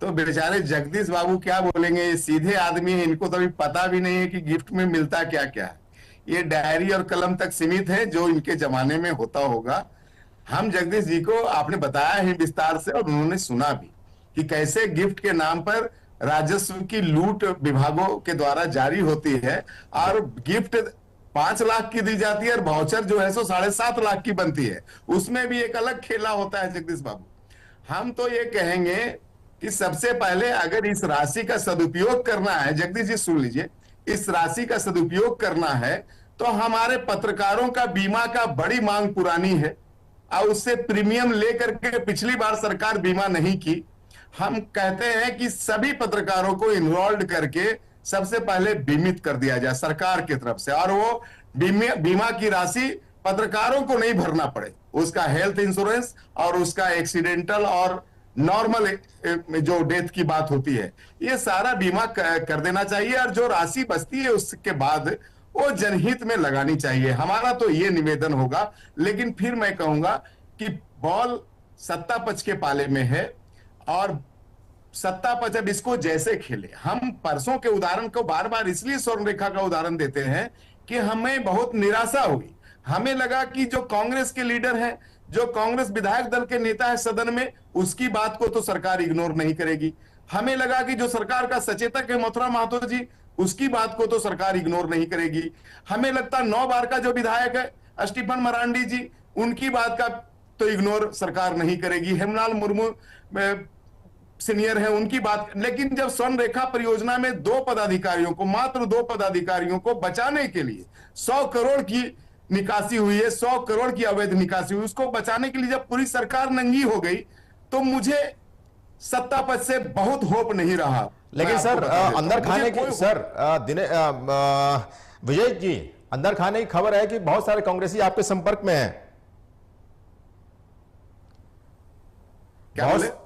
तो बेचारे जगदीश बाबू क्या बोलेंगे, ये सीधे आदमी है, इनको तो अभी पता भी नहीं है कि गिफ्ट में मिलता क्या क्या है। ये डायरी और कलम तक सीमित है जो इनके जमाने में होता होगा। हम जगदीश जी को आपने बताया है विस्तार से और उन्होंने सुना भी कि कैसे गिफ्ट के नाम पर राजस्व की लूट विभागों के द्वारा जारी होती है और गिफ्ट 5 लाख की दी जाती है और वाउचर जो है सो 7.5 लाख की बनती है। उसमें भी एक अलग खेला होता है जगदीश बाबू। हम तो ये कहेंगे कि सबसे पहले अगर इस राशि का सदुपयोग करना है, जगदीश जी सुन लीजिए, इस राशि का सदुपयोग करना है तो हमारे पत्रकारों का बीमा का बड़ी मांग पुरानी है और उससे प्रीमियम लेकर के पिछली बार सरकार बीमा नहीं की। हम कहते हैं कि सभी पत्रकारों को इन्वॉल्व करके सबसे पहले बीमित कर दिया जाए सरकार की तरफ से, और वो बीमा की राशि पत्रकारों को नहीं भरना पड़े, उसका हेल्थ इंश्योरेंस और उसका एक्सीडेंटल और नॉर्मल जो डेथ की बात होती है, ये सारा बीमा कर देना चाहिए और जो राशि बचती है उसके बाद वो जनहित में लगानी चाहिए। हमारा तो ये निवेदन होगा। लेकिन फिर मैं कहूंगा कि बॉल सत्ता पक्ष के पाले में है और सत्ता पक्ष अब इसको जैसे खेले। हम परसों के उदाहरण को बार बार इसलिए स्वर्ण रेखा का उदाहरण देते हैं कि हमें बहुत निराशा हुई। हमें लगा कि जो कांग्रेस के लीडर हैं, जो कांग्रेस विधायक दल के नेता है सदन में, उसकी बात को तो सरकार इग्नोर नहीं करेगी। हमें लगा कि जो सरकार का सचेतक है मथुरा महतो जी, उसकी बात को तो सरकार इग्नोर नहीं करेगी। हमें लगता 9 बार का जो विधायक है स्टीफन मरांडी जी, उनकी बात का तो इग्नोर सरकार नहीं करेगी। हेमलाल मुर्मू सीनियर है, उनकी बात। लेकिन जब स्वर्ण रेखा परियोजना में 2 पदाधिकारियों को, मात्र 2 पदाधिकारियों को बचाने के लिए 100 करोड़ की निकासी हुई है, 100 करोड़ की अवैध निकासी हुई, उसको बचाने के लिए जब पूरी सरकार नंगी हो गई तो मुझे सत्ता पक्ष से बहुत होप नहीं रहा। लेकिन सर अंदर खाने की, सर विजय जी, अंदर खाने की खबर है कि बहुत सारे कांग्रेसी आपके संपर्क में हैं।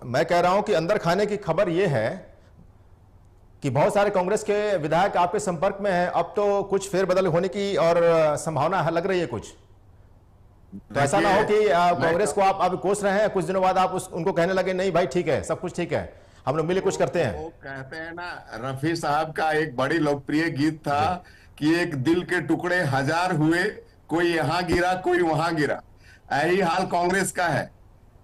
मैं कह रहा हूं कि अंदर खाने की खबर यह है कि बहुत सारे कांग्रेस के विधायक आपके संपर्क में हैं। अब तो कुछ फेरबदल होने की और संभावना है, लग रही है कुछ। तो ऐसा ना हो कि कांग्रेस को आप अभी कोस रहे हैं, कुछ दिनों बाद आप उनको कहने लगे नहीं भाई ठीक है, सब कुछ ठीक है, हम लोग मिले कुछ करते हैं। वो कहते हैं ना, रफी साहब का एक बड़ी लोकप्रिय गीत था कि एक दिल के टुकड़े 1000 हुए, कोई यहां गिरा कोई वहां गिरा। यही हाल कांग्रेस का है।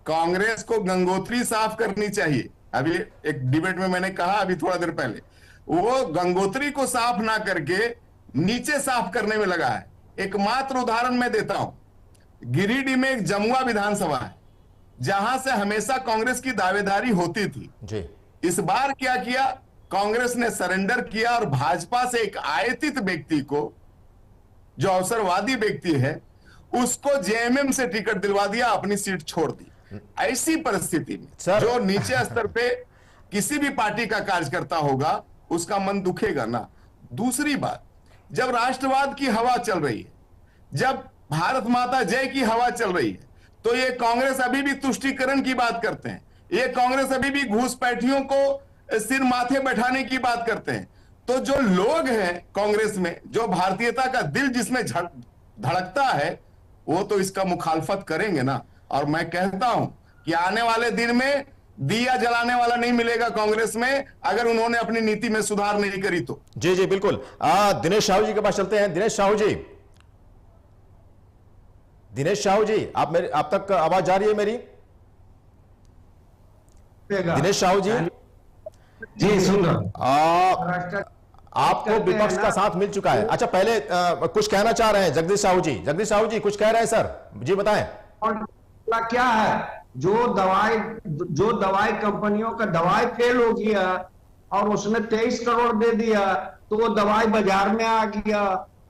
कांग्रेस को गंगोत्री साफ करनी चाहिए। अभी एक डिबेट में मैंने कहा अभी थोड़ा देर पहले, वो गंगोत्री को साफ ना करके नीचे साफ करने में लगा है। एक मात्र उदाहरण मैं देता हूं, गिरिडीह में एक जमुआ विधानसभा है जहां से हमेशा कांग्रेस की दावेदारी होती थी जी। इस बार क्या किया, कांग्रेस ने सरेंडर किया और भाजपा से एक आयतित व्यक्ति को, जो अवसरवादी व्यक्ति है, उसको जेएमएम से टिकट दिलवा दिया, अपनी सीट छोड़ दी। ऐसी परिस्थिति में जो नीचे स्तर पे किसी भी पार्टी का कार्यकर्ता होगा उसका मन दुखेगा ना। दूसरी बात, जब राष्ट्रवाद की हवा चल रही है, जब भारत माता जय की हवा चल रही है, तो ये कांग्रेस अभी भी तुष्टीकरण की बात करते हैं। ये कांग्रेस अभी भी घूसपैठियों को सिर माथे बैठाने की बात करते हैं। तो जो लोग हैं कांग्रेस में, जो भारतीयता का दिल जिसमें धड़कता है, वो तो इसका मुखालफत करेंगे ना। और मैं कहता हूं कि आने वाले दिन में दिया जलाने वाला नहीं मिलेगा कांग्रेस में, अगर उन्होंने अपनी नीति में सुधार नहीं करी तो। जी जी बिल्कुल। दिनेश साहू जी के पास चलते हैं। दिनेश साहू जी, दिनेश साहू जी, आप तक आवाज जा रही है मेरी? दिनेश साहू जी, जी सुन रहा। आपको विपक्ष का साथ मिल चुका है। अच्छा, पहले कुछ कहना चाह रहे हैं जगदीश साहू जी। जगदीश साहू जी कुछ कह रहे हैं सर, जी बताएं। क्या है, जो दवाई कंपनियों का दवाई फेल हो गया और उसने 23 करोड़ दे दिया, तो वो दवाई बाजार में आ गया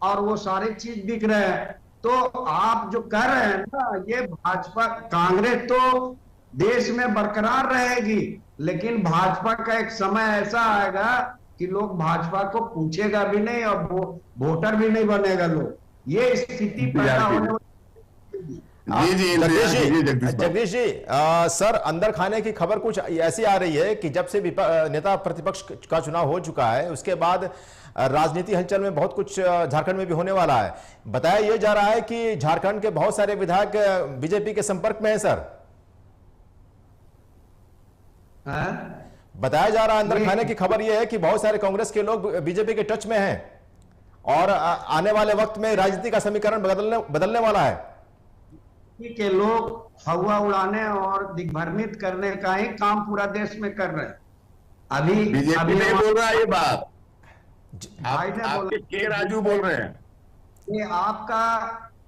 और वो सारी चीज बिक रहे हैं। तो आप जो कह रहे हैं ना, ये भाजपा, कांग्रेस तो देश में बरकरार रहेगी, लेकिन भाजपा का एक समय ऐसा आएगा कि लोग भाजपा को पूछेगा भी नहीं और वोटर भी नहीं बनेगा लोग। ये स्थिति पैदा होने जगदीश जी, सर अंदर खाने की खबर कुछ ऐसी आ रही है कि जब से नेता प्रतिपक्ष का चुनाव हो चुका है, उसके बाद राजनीति हलचल में बहुत कुछ झारखंड में भी होने वाला है। बताया यह जा रहा है कि झारखंड के बहुत सारे विधायक बीजेपी के संपर्क में हैं सर। बताया जा रहा है, अंदर खाने की खबर यह है कि बहुत सारे कांग्रेस के लोग बीजेपी के टच में हैं और आने वाले वक्त में राजनीति का समीकरण बदलने वाला है। के लोग हवा उड़ाने और दिग्भ्रमित करने का ही काम पूरा देश में कर रहे हैं। अभी बीजेपी नहीं बोल रहा ये बात, भाई ने आपके बोला के राजू बोल रहे हैं। कि आपका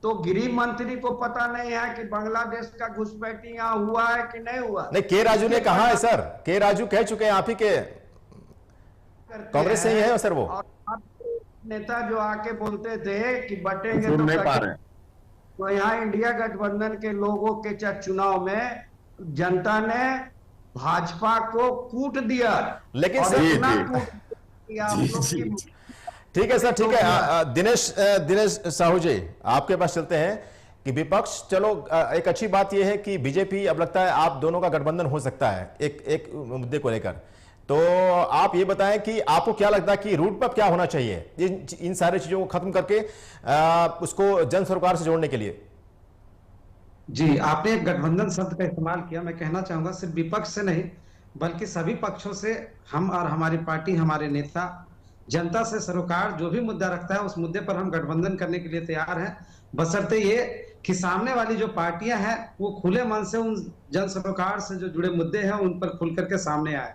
तो गृह मंत्री को पता नहीं है कि बांग्लादेश का घुसपैठी यहाँ हुआ है कि नहीं हुआ। नहीं, के राजू ने कहा है सर, के राजू कह चुके हैं, आप ही के कांग्रेस से ही है सर वो। और आप नेता जो आके बोलते थे कि बटेंगे सुन तो नहीं पा रहे हैं। तो यहाँ इंडिया गठबंधन के लोगों के चुनाव में जनता ने भाजपा को कूट दिया, लेकिन और सर इतना जी, कूट दिया आप लोग की- ठीक है सर, ठीक है। दिनेश साहू जी, आपके पास चलते हैं कि विपक्ष, चलो एक अच्छी बात यह है कि बीजेपी, अब लगता है आप दोनों का गठबंधन हो सकता है एक मुद्दे को लेकर। तो आप ये बताएं कि आपको क्या लगता है कि रूट मैप क्या होना चाहिए इन सारी चीजों को खत्म करके उसको जन सरोकार से जोड़ने के लिए। जी, आपने गठबंधन शब्द का इस्तेमाल किया। मैं कहना चाहूंगा सिर्फ विपक्ष से नहीं बल्कि सभी पक्षों से हम और हमारी पार्टी, हमारे नेता जनता से सरोकार जो भी मुद्दा रखता है उस मुद्दे पर हम गठबंधन करने के लिए तैयार हैं, बशर्ते ये कि सामने वाली जो पार्टियां हैं वो खुले मन से उन जन सरोकार से जो जुड़े मुद्दे हैं उन पर खुल करके सामने आए।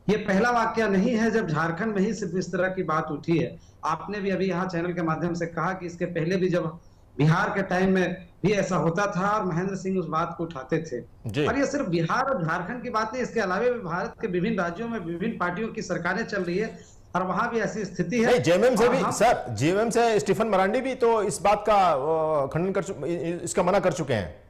ये पहला वाकया नहीं है जब झारखंड में ही सिर्फ इस तरह की बात उठी है। आपने भी अभी यहाँ चैनल के माध्यम से कहा कि इसके पहले भी जब बिहार के टाइम में भी ऐसा होता था और महेंद्र सिंह उस बात को उठाते थे। और ये सिर्फ बिहार और झारखंड की बात नहीं, इसके अलावा भी भारत के विभिन्न राज्यों में विभिन्न पार्टियों की सरकारें चल रही है और वहां भी ऐसी स्थिति है। जेएमएम से भी सर, जेएमएम से स्टीफन मरांडी भी तो इस बात का खंडन कर, इसका मना कर चुके हैं।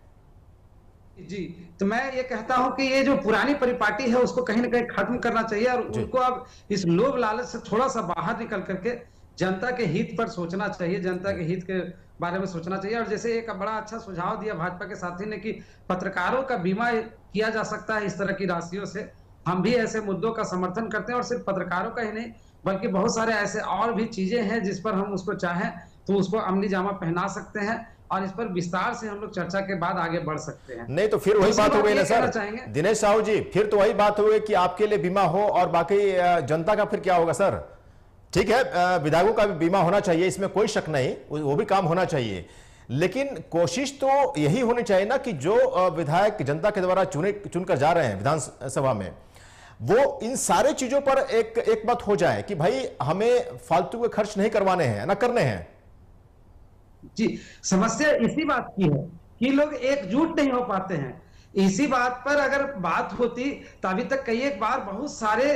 जी, तो मैं ये कहता हूं कि ये जो पुरानी परिपाटी है उसको कहीं ना कहीं खत्म करना चाहिए और उनको अब इस लोभ लालच से थोड़ा सा बाहर निकल करके जनता के हित पर सोचना चाहिए, जनता के हित के बारे में सोचना चाहिए। और जैसे एक बड़ा अच्छा सुझाव दिया भाजपा के साथी ने कि पत्रकारों का बीमा किया जा सकता है इस तरह की राशियों से, हम भी ऐसे मुद्दों का समर्थन करते हैं। और सिर्फ पत्रकारों का ही नहीं बल्कि बहुत सारे ऐसे और भी चीजें हैं जिस पर हम उसको चाहें तो उसको अमली जामा पहना सकते हैं और इस पर विस्तार से हम लोग चर्चा के बाद आगे बढ़ सकते हैं। नहीं तो फिर वही बात हो गई ना सर दिनेश साहू जी, फिर तो वही बात हो गई कि आपके लिए बीमा हो और बाकी जनता का फिर क्या होगा सर। ठीक है, विधायकों का भी बीमा होना चाहिए, इसमें कोई शक नहीं, वो भी काम होना चाहिए, लेकिन कोशिश तो यही होनी चाहिए ना कि जो विधायक जनता के द्वारा चुनकर जा रहे हैं विधानसभा में, वो इन सारे चीजों पर एक बात हो जाए कि भाई हमें फालतू के खर्च नहीं करवाने हैं, ना करने हैं। जी, समस्या इसी बात की है कि लोग एकजुट नहीं हो पाते हैं। इसी बात पर अगर बात होती तो अभी तक कई एक बार बहुत सारे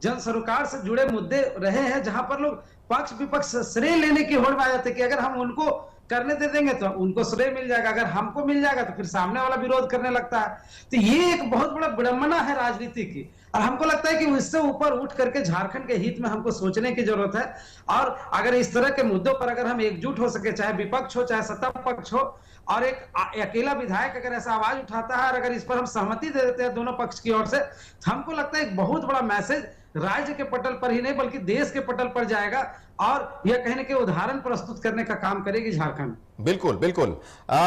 जन सरोकार से जुड़े मुद्दे रहे हैं जहां पर लोग पक्ष विपक्ष श्रेय लेने की होड़ में आ जाते कि अगर हम उनको करने दे देंगे तो उनको श्रेय मिल जाएगा, अगर हमको मिल जाएगा तो फिर सामने वाला विरोध करने लगता है। तो ये एक बहुत बड़ा विडंबना है राजनीति की और हमको लगता है कि इससे ऊपर उठ करके झारखंड के हित में हमको सोचने की जरूरत है। और अगर इस तरह के मुद्दों पर अगर हम एकजुट हो सके, चाहे विपक्ष हो चाहे सत्ता पक्ष हो, और एक अकेला विधायक अगर ऐसा आवाज उठाता है और अगर इस पर हम सहमति दे देते हैं दोनों पक्ष की ओर से, हमको लगता है एक बहुत बड़ा मैसेज राज्य के पटल पर ही नहीं बल्कि देश के पटल पर जाएगा और यह कहने के उदाहरण प्रस्तुत करने का काम करेगी झारखंड। बिल्कुल बिल्कुल।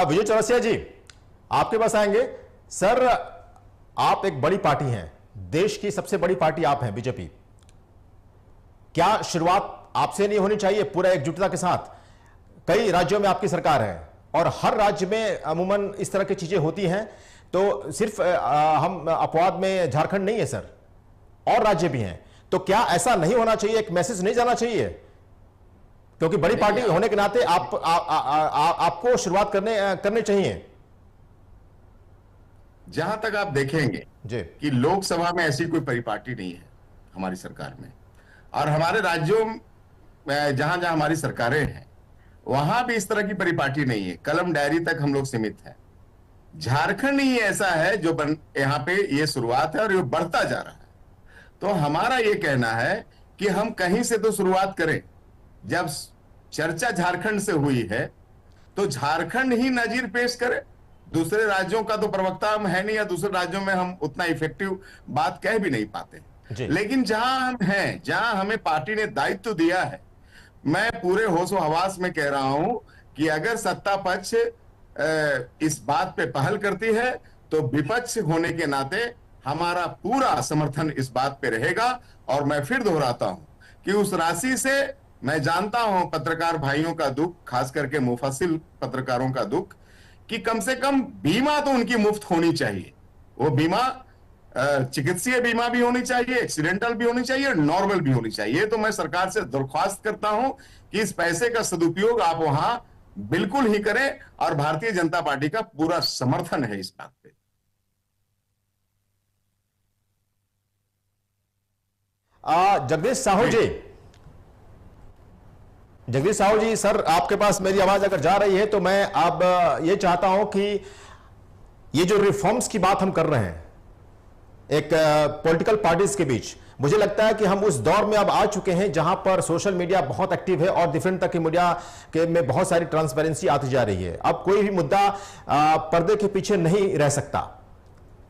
विजय चौरसिया जी, आपके पास आएंगे। सर, आप एक बड़ी पार्टी हैं, देश की सबसे बड़ी पार्टी आप हैं बीजेपी, क्या शुरुआत आपसे नहीं होनी चाहिए पूरा एकजुटता के साथ? कई राज्यों में आपकी सरकार है और हर राज्य में अमूमन इस तरह की चीजें होती हैं, तो सिर्फ हम अपवाद में झारखंड नहीं है सर, और राज्य भी हैं, तो क्या ऐसा नहीं होना चाहिए, एक मैसेज नहीं जाना चाहिए? क्योंकि बड़ी पार्टी होने के नाते आपको शुरुआत करने चाहिए। जहां तक आप देखेंगे कि लोकसभा में ऐसी कोई परिपाटी नहीं है हमारी सरकार में, और हमारे राज्यों में जहां जहां हमारी सरकारें हैं वहां भी इस तरह की परिपाटी नहीं है, कलम डायरी तक हम लोग सीमित हैं। झारखंड ही ऐसा है जो यहाँ पे ये शुरुआत है और ये बढ़ता जा रहा है। तो हमारा ये कहना है कि हम कहीं से तो शुरुआत करें। जब चर्चा झारखंड से हुई है तो झारखंड ही नजीर पेश करे, दूसरे राज्यों का तो प्रवक्ता हम है नहीं, या दूसरे राज्यों में हम उतना इफेक्टिव बात कह भी नहीं पाते। लेकिन जहां हम हैं, जहां हमें पार्टी ने दायित्व दिया है, मैं पूरे होश हवास में कह रहा हूं कि अगर सत्ता पक्ष इस बात पे पहल करती है तो विपक्ष होने के नाते हमारा पूरा समर्थन इस बात पे रहेगा। और मैं फिर दोहराता हूं कि उस राशि से मैं जानता हूं पत्रकार भाइयों का दुख, खास करके मुफस्सिल पत्रकारों का दुख, कि कम से कम बीमा तो उनकी मुफ्त होनी चाहिए। वो बीमा चिकित्सीय बीमा भी होनी चाहिए, एक्सीडेंटल भी होनी चाहिए, नॉर्मल भी होनी चाहिए। तो मैं सरकार से दरख्वास्त करता हूं कि इस पैसे का सदुपयोग आप वहां बिल्कुल ही करें, और भारतीय जनता पार्टी का पूरा समर्थन है इस बात पे। जगदीश साहू जी, जगदीश साहू जी, सर आपके पास मेरी आवाज अगर जा रही है तो मैं अब ये चाहता हूं कि ये जो रिफॉर्म्स की बात हम कर रहे हैं एक पॉलिटिकल पार्टीज के बीच, मुझे लगता है कि हम उस दौर में अब आ चुके हैं जहां पर सोशल मीडिया बहुत एक्टिव है और डिफरेंट तक की मीडिया के में बहुत सारी ट्रांसपेरेंसी आती जा रही है। अब कोई भी मुद्दा पर्दे के पीछे नहीं रह सकता।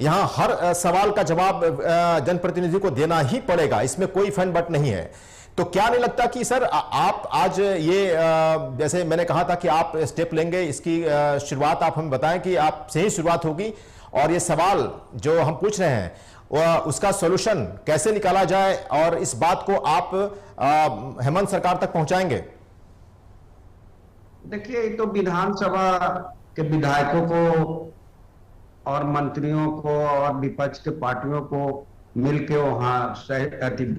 यहां हर सवाल का जवाब जनप्रतिनिधि को देना ही पड़ेगा, इसमें कोई फन बट नहीं है। तो क्या नहीं लगता कि सर आप आज ये जैसे मैंने कहा था कि आप स्टेप लेंगे, इसकी शुरुआत आप हमें बताएं कि आप से ही शुरुआत होगी, और ये सवाल जो हम पूछ रहे हैं उसका सॉल्यूशन कैसे निकाला जाए, और इस बात को आप हेमंत सरकार तक पहुंचाएंगे? देखिए, ये तो विधानसभा के विधायकों को और मंत्रियों को और विपक्ष के पार्टियों को मिलके वहां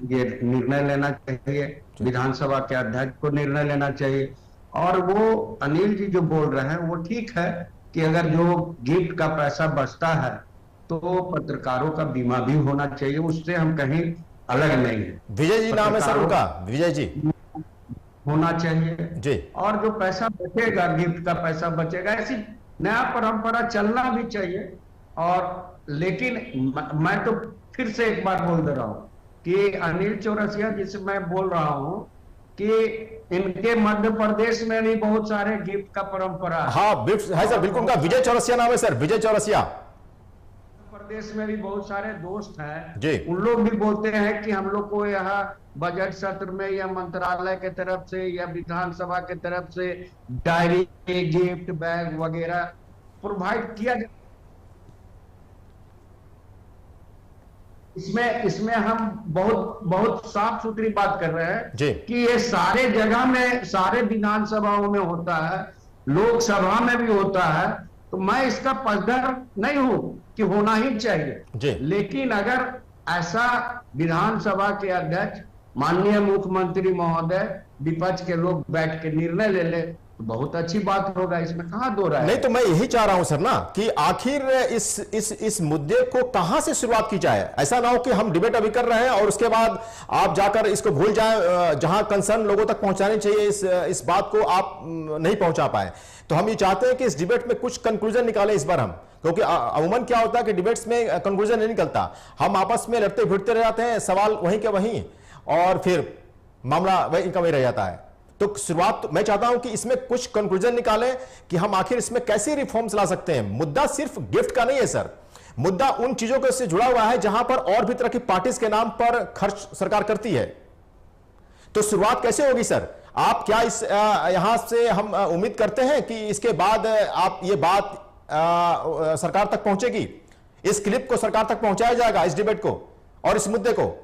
ये निर्णय लेना चाहिए। विधानसभा के अध्यक्ष को निर्णय लेना चाहिए। और वो अनिल जी जो बोल रहे हैं वो ठीक है कि अगर जो गिफ्ट का पैसा बचता है तो पत्रकारों का बीमा भी होना चाहिए, उससे हम कहीं अलग नहीं है। विजय जी नाम है सर उनका, विजय जी होना चाहिए जी। और जो पैसा बचेगा, गिफ्ट का पैसा बचेगा, ऐसी नया परंपरा चलना भी चाहिए। और लेकिन मैं तो फिर से एक बार बोल दे रहा हूं कि अनिल चौरसिया जिसे मैं बोल रहा हूं कि इनके मध्य प्रदेश में भी बहुत सारे गिफ्ट का परंपरा है। हाँ है सर, बिल्कुल। उनका विजय चौरसिया नाम है सर, विजय चौरसिया। प्रदेश में भी बहुत सारे दोस्त हैं जी। उन लोग भी बोलते हैं कि हम लोग को यहाँ बजट सत्र में या मंत्रालय के तरफ से या विधानसभा के तरफ से डायरी, गिफ्ट बैग वगैरह प्रोवाइड किया जाए। इसमें हम बहुत साफ सुथरी बात कर रहे हैं कि ये सारे जगह में, सारे विधानसभाओं में होता है, लोकसभा में भी होता है। तो मैं इसका पक्षधर नहीं हूं कि होना ही चाहिए, लेकिन अगर ऐसा विधानसभा के अध्यक्ष, माननीय मुख्यमंत्री महोदय, विपक्ष के लोग बैठ के निर्णय ले ले तो बहुत अच्छी बात होगा, इसमें कहां दो रहा है। नहीं तो मैं यही चाह रहा हूं सर ना कि आखिर इस मुद्दे को कहां से शुरुआत की जाए। ऐसा ना हो कि हम डिबेट अभी कर रहे हैं और उसके बाद आप जाकर इसको भूल जाएं, जहां कंसर्न लोगों तक पहुंचानी चाहिए इस बात को आप नहीं पहुंचा पाए। तो हम ये चाहते हैं कि इस डिबेट में कुछ कंक्लूजन निकालें इस बार हम, क्योंकि अमूमन क्या होता है कि डिबेट्स में कंक्लूजन नहीं निकलता, हम आपस में लड़ते भिड़ते रह जाते हैं, सवाल वहीं के वहीं, और फिर मामला वहीं का वहीं रह जाता है। तो शुरुआत मैं चाहता हूं कि इसमें कुछ कंक्लूजन निकालें कि हम आखिर इसमें कैसे रिफॉर्म्स ला सकते हैं। मुद्दा सिर्फ गिफ्ट का नहीं है सर, मुद्दा उन चीजों के से जुड़ा हुआ है जहां पर और भी तरह की पार्टीज के नाम पर खर्च सरकार करती है। तो शुरुआत कैसे होगी सर? आप क्या इस यहां से हम उम्मीद करते हैं कि इसके बाद आप ये बात सरकार तक पहुंचेगी, इस क्लिप को सरकार तक पहुंचाया जाएगा, इस डिबेट को और इस मुद्दे को?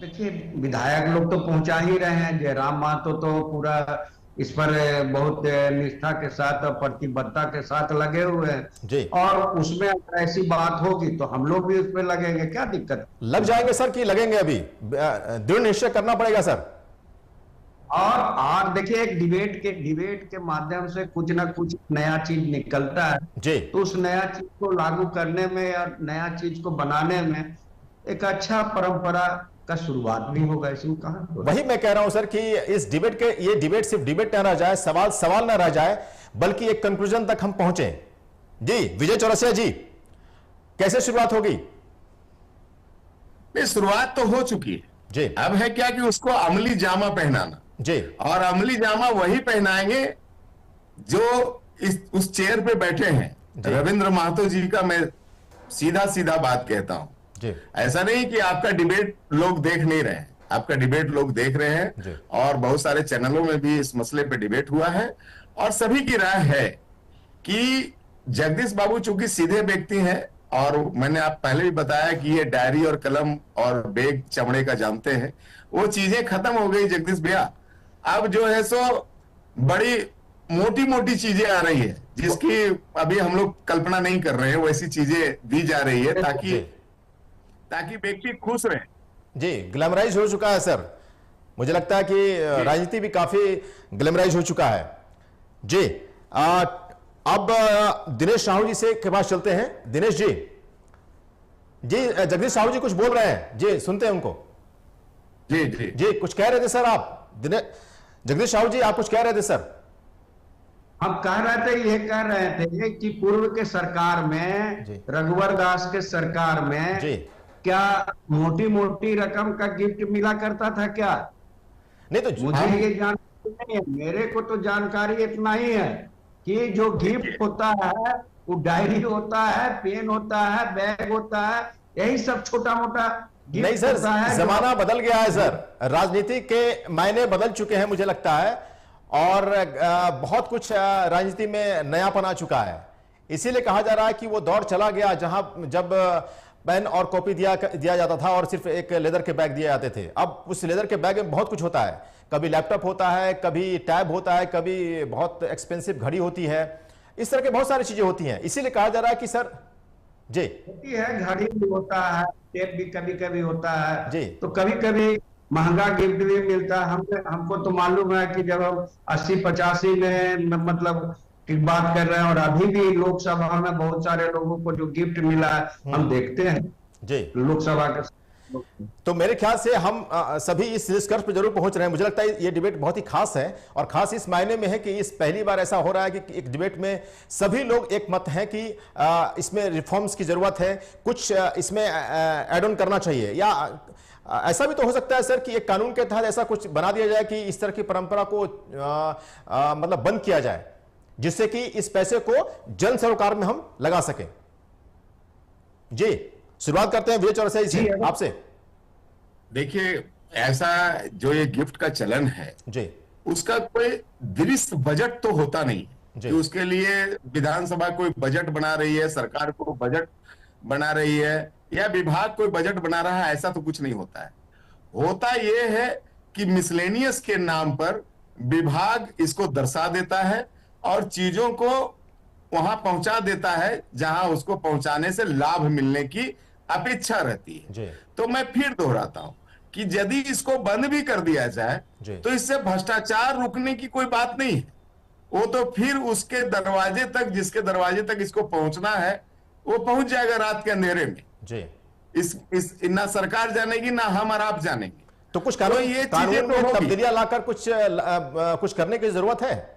देखिए, विधायक लोग तो पहुंचा ही रहे हैं। जयराम महतो तो पूरा इस पर बहुत निष्ठा के साथ और प्रतिबद्धता के साथ लगे हुए हैं जी। और उसमें अगर ऐसी बात होगी तो हम लोग भी उस पर लगेंगे, क्या दिक्कत? लग जाएंगे सर कि लगेंगे? अभी दृढ़ निश्चय करना पड़ेगा सर। और देखिए, एक डिबेट के माध्यम से कुछ ना कुछ नया चीज निकलता है जी। तो उस नया चीज को लागू करने में या नया चीज को बनाने में एक अच्छा परंपरा का शुरुआत भी होगा। इसमें कहां? वही मैं कह रहा हूं सर कि इस डिबेट के, ये डिबेट सिर्फ डिबेट न रह जाए, सवाल न रह जाए, बल्कि एक कंक्लूजन तक हम पहुंचे। जी विजय चौरसिया जी, कैसे शुरुआत होगी? शुरुआत तो हो चुकी है जी। अब है क्या कि उसको अमली जामा पहनाना जी, और अमली जामा वही पहनाएंगे जो उस चेयर पे बैठे हैं। रविंद्र महतो जी का मैं सीधा बात कहता हूं जी। ऐसा नहीं कि आपका डिबेट लोग देख नहीं रहे हैं, आपका डिबेट लोग देख रहे हैं और बहुत सारे चैनलों में भी इस मसले पे डिबेट हुआ है और सभी की राय है कि जगदीश बाबू चूंकि सीधे व्यक्ति हैं और मैंने आप पहले भी बताया कि ये डायरी और कलम और बैग चमड़े का जानते हैं, वो चीजें खत्म हो गई जगदीश भैया। अब जो है सो बड़ी मोटी मोटी चीजें आ रही है जिसकी अभी हम लोग कल्पना नहीं कर रहे हैं, वैसी चीजें दी जा रही है ताकि व्यक्ति खुश रहे। जी, ग्लैमराइज हो चुका है सर, मुझे लगता है कि राजनीति भी काफी ग्लैमराइज हो चुका है। जी, अब दिनेश साहू जी से के पास चलते हैं। दिनेश जी, जगदीश साहू जी कुछ बोल रहे हैं, जी सुनते हैं उनको। जी जी जी, कुछ कह रहे थे सर आप, जगदीश साहू जी आप कुछ कह रहे थे सर। हम कह रहे थे, ये कह रहे थे कि पूर्व के सरकार में, रघुवर दास के सरकार में क्या मोटी मोटी रकम का गिफ्ट मिला करता था क्या? नहीं तो मुझे ये जानकारी नहीं है, मेरे को तो जानकारी इतना ही है कि जो गिफ्ट होता है वो डायरी होता है, पेन होता है, बैग होता है, यही सब छोटा मोटा। नहीं सर, जमाना बदल गया है सर, राजनीति के मायने बदल चुके हैं मुझे लगता है, और बहुत कुछ राजनीति में नयापन आ चुका है। इसीलिए कहा जा रहा है कि वो दौर चला गया जब पेन और कॉपी दिया जाता था और सिर्फ एक लेदर के बैग दिए जाते थे। अब उस लेदर के बैग में बहुत कुछ होता है, कभी लैपटॉप होता है, कभी टैब होता है, कभी बहुत एक्सपेंसिव घड़ी होती है, इस तरह के बहुत सारी चीजें होती हैं। इसीलिए कहा जा रहा है कि सर जी होती है, घड़ी भी होता है, टेप भी कभी कभी होता है जी, तो कभी कभी महंगा गिफ्ट भी मिलता है। हमको तो मालूम है कि जब हम 80-85 में मतलब की बात कर रहे हैं, और अभी भी लोकसभा में बहुत सारे लोगों को जो गिफ्ट मिला है हम देखते हैं जी लोकसभा के। तो मेरे ख्याल से हम सभी इस निष्कर्ष पर जरूर पहुंच रहे हैं। मुझे लगता है ये डिबेट बहुत ही खास है, और खास इस मायने में है कि इस पहली बार ऐसा हो रहा है कि एक डिबेट में सभी लोग एक मत हैं कि इसमें रिफॉर्म्स की जरूरत है, कुछ इसमें ऐड ऑन करना चाहिए, या ऐसा भी तो हो सकता है सर कि एक कानून के तहत ऐसा कुछ बना दिया जाए कि इस तरह की परंपरा को मतलब बंद किया जाए, जिससे कि इस पैसे को जन सरोकार में हम लगा सकें। जी, शुरुआत करते हैं विजय चौरसिया जी से, आपसे। देखिए, ऐसा जो ये गिफ्ट का चलन है जी, उसका कोई दृश्य बजट तो होता नहीं कि उसके लिए विधानसभा कोई बजट बना रही है, सरकार को बजट बना रही है, या विभाग कोई बजट बना रहा है, ऐसा तो कुछ नहीं होता है। होता यह है कि मिसलेनियस के नाम पर विभाग इसको दर्शा देता है और चीजों को वहां पहुंचा देता है जहां उसको पहुंचाने से लाभ मिलने की अपेक्षा रहती है। तो मैं फिर दोहराता हूं कि यदि इसको बंद भी कर दिया जाए तो इससे भ्रष्टाचार रुकने की कोई बात नहीं है। वो तो फिर उसके दरवाजे तक, जिसके दरवाजे तक इसको पहुंचना है, वो पहुंच जाएगा रात के अंधेरे में। इस ना सरकार जानेगी ना हम और आप जानेंगे। तो कुछ कानून, ये कानून में तब्दीलियां लाकर कुछ करने की जरूरत है।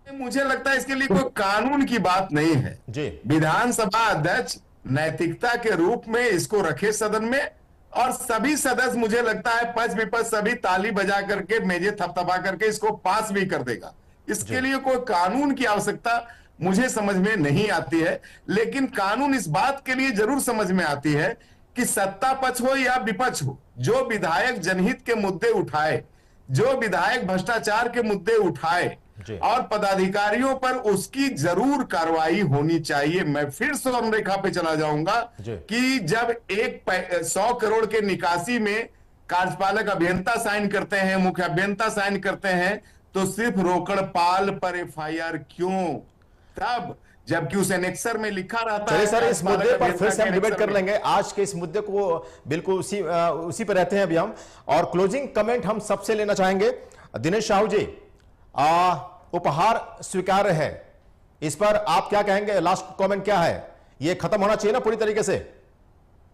मुझे लगता है इसके लिए कोई कानून की बात नहीं है जी। विधानसभा अध्यक्ष नैतिकता के रूप में इसको रखे सदन में, और सभी सदस्य, मुझे लगता है पक्ष विपक्ष सभी ताली बजा करके, मेजे थपथपा करके इसको पास भी कर देगा। इसके लिए कोई कानून की आवश्यकता मुझे समझ में नहीं आती है। लेकिन कानून इस बात के लिए जरूर समझ में आती है कि सत्ता पक्ष हो या विपक्ष हो, जो विधायक जनहित के मुद्दे उठाए, जो विधायक भ्रष्टाचार के मुद्दे उठाए और पदाधिकारियों पर उसकी जरूर कार्रवाई होनी चाहिए। मैं फिर स्वर्ण रेखा पे चला जाऊंगा कि जब 100 करोड़ के निकासी में कार्यपालक अभियंता साइन करते हैं, मुख्य अभियंता साइन करते हैं, तो सिर्फ रोकड़पाल पर एफआईआर क्यों? तब जबकि उस एनेक्सर में लिखा रहता है। सर, इस मुद्दे पर फिर से हम डिबेट कर लेंगे। आज के इस मुद्दे को बिल्कुल उसी पर रहते हैं अभी हम, और क्लोजिंग कमेंट हम सबसे लेना चाहेंगे। दिनेश साहू जी, उपहार स्वीकार्य है, इस पर आप क्या कहेंगे? लास्ट कमेंट क्या है? ये खत्म होना चाहिए ना पूरी तरीके से?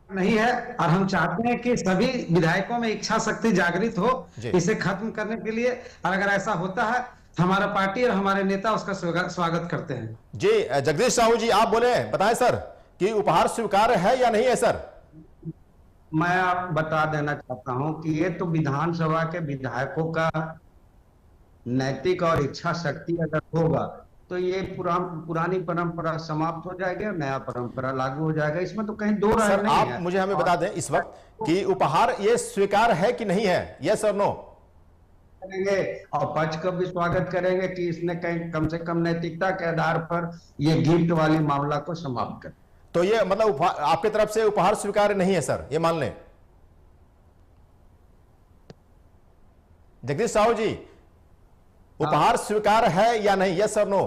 नहीं है, और हम चाहते हैं कि सभी विधायकों में इच्छा शक्ति जागृत हो इसे खत्म करने के लिए, और अगर ऐसा होता है हमारा पार्टी और हमारे नेता उसका स्वागत करते हैं। जी, जगदीश साहू जी आप बोले, बताएं सर कि उपहार स्वीकार्य है या नहीं है? सर, मैं आप बता देना चाहता हूं कि ये तो विधानसभा के विधायकों का नैतिक और इच्छा शक्ति अगर होगा तो ये पुरानी परंपरा समाप्त हो जाएगी और नया परंपरा लागू हो जाएगा। इसमें तो कहीं दो राय नहीं है। आप मुझे हमें बता दें इस वक्त कि उपहार ये स्वीकार है कि नहीं है? यस और नो करेंगे, और पक्ष का भी स्वागत करेंगे कि इसने कहीं कम से कम नैतिकता के आधार पर ये गिफ्ट वाली मामला को समाप्त कर। तो ये मतलब आपकी तरफ से उपहार स्वीकार नहीं है सर, ये मान लें? जगदीश साहू जी, उपहार स्वीकार है या नहीं, यस और नो?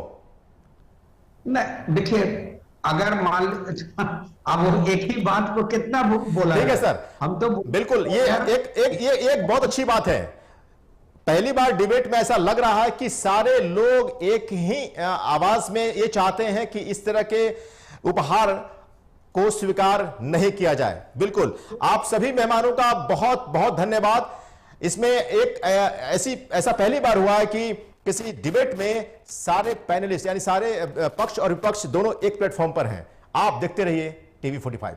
नहीं देखिए, अगर मान अब वो एक ही बात को कितना बोला, ठीक है सर, हम तो बिल्कुल ये एक बहुत अच्छी बात है। पहली बार डिबेट में ऐसा लग रहा है कि सारे लोग एक ही आवाज में ये चाहते हैं कि इस तरह के उपहार को स्वीकार नहीं किया जाए। बिल्कुल, आप सभी मेहमानों का बहुत बहुत धन्यवाद। इसमें एक ऐसा पहली बार हुआ है कि किसी डिबेट में सारे पैनलिस्ट यानी सारे पक्ष और विपक्ष दोनों एक प्लेटफॉर्म पर हैं। आप देखते रहिए TV45।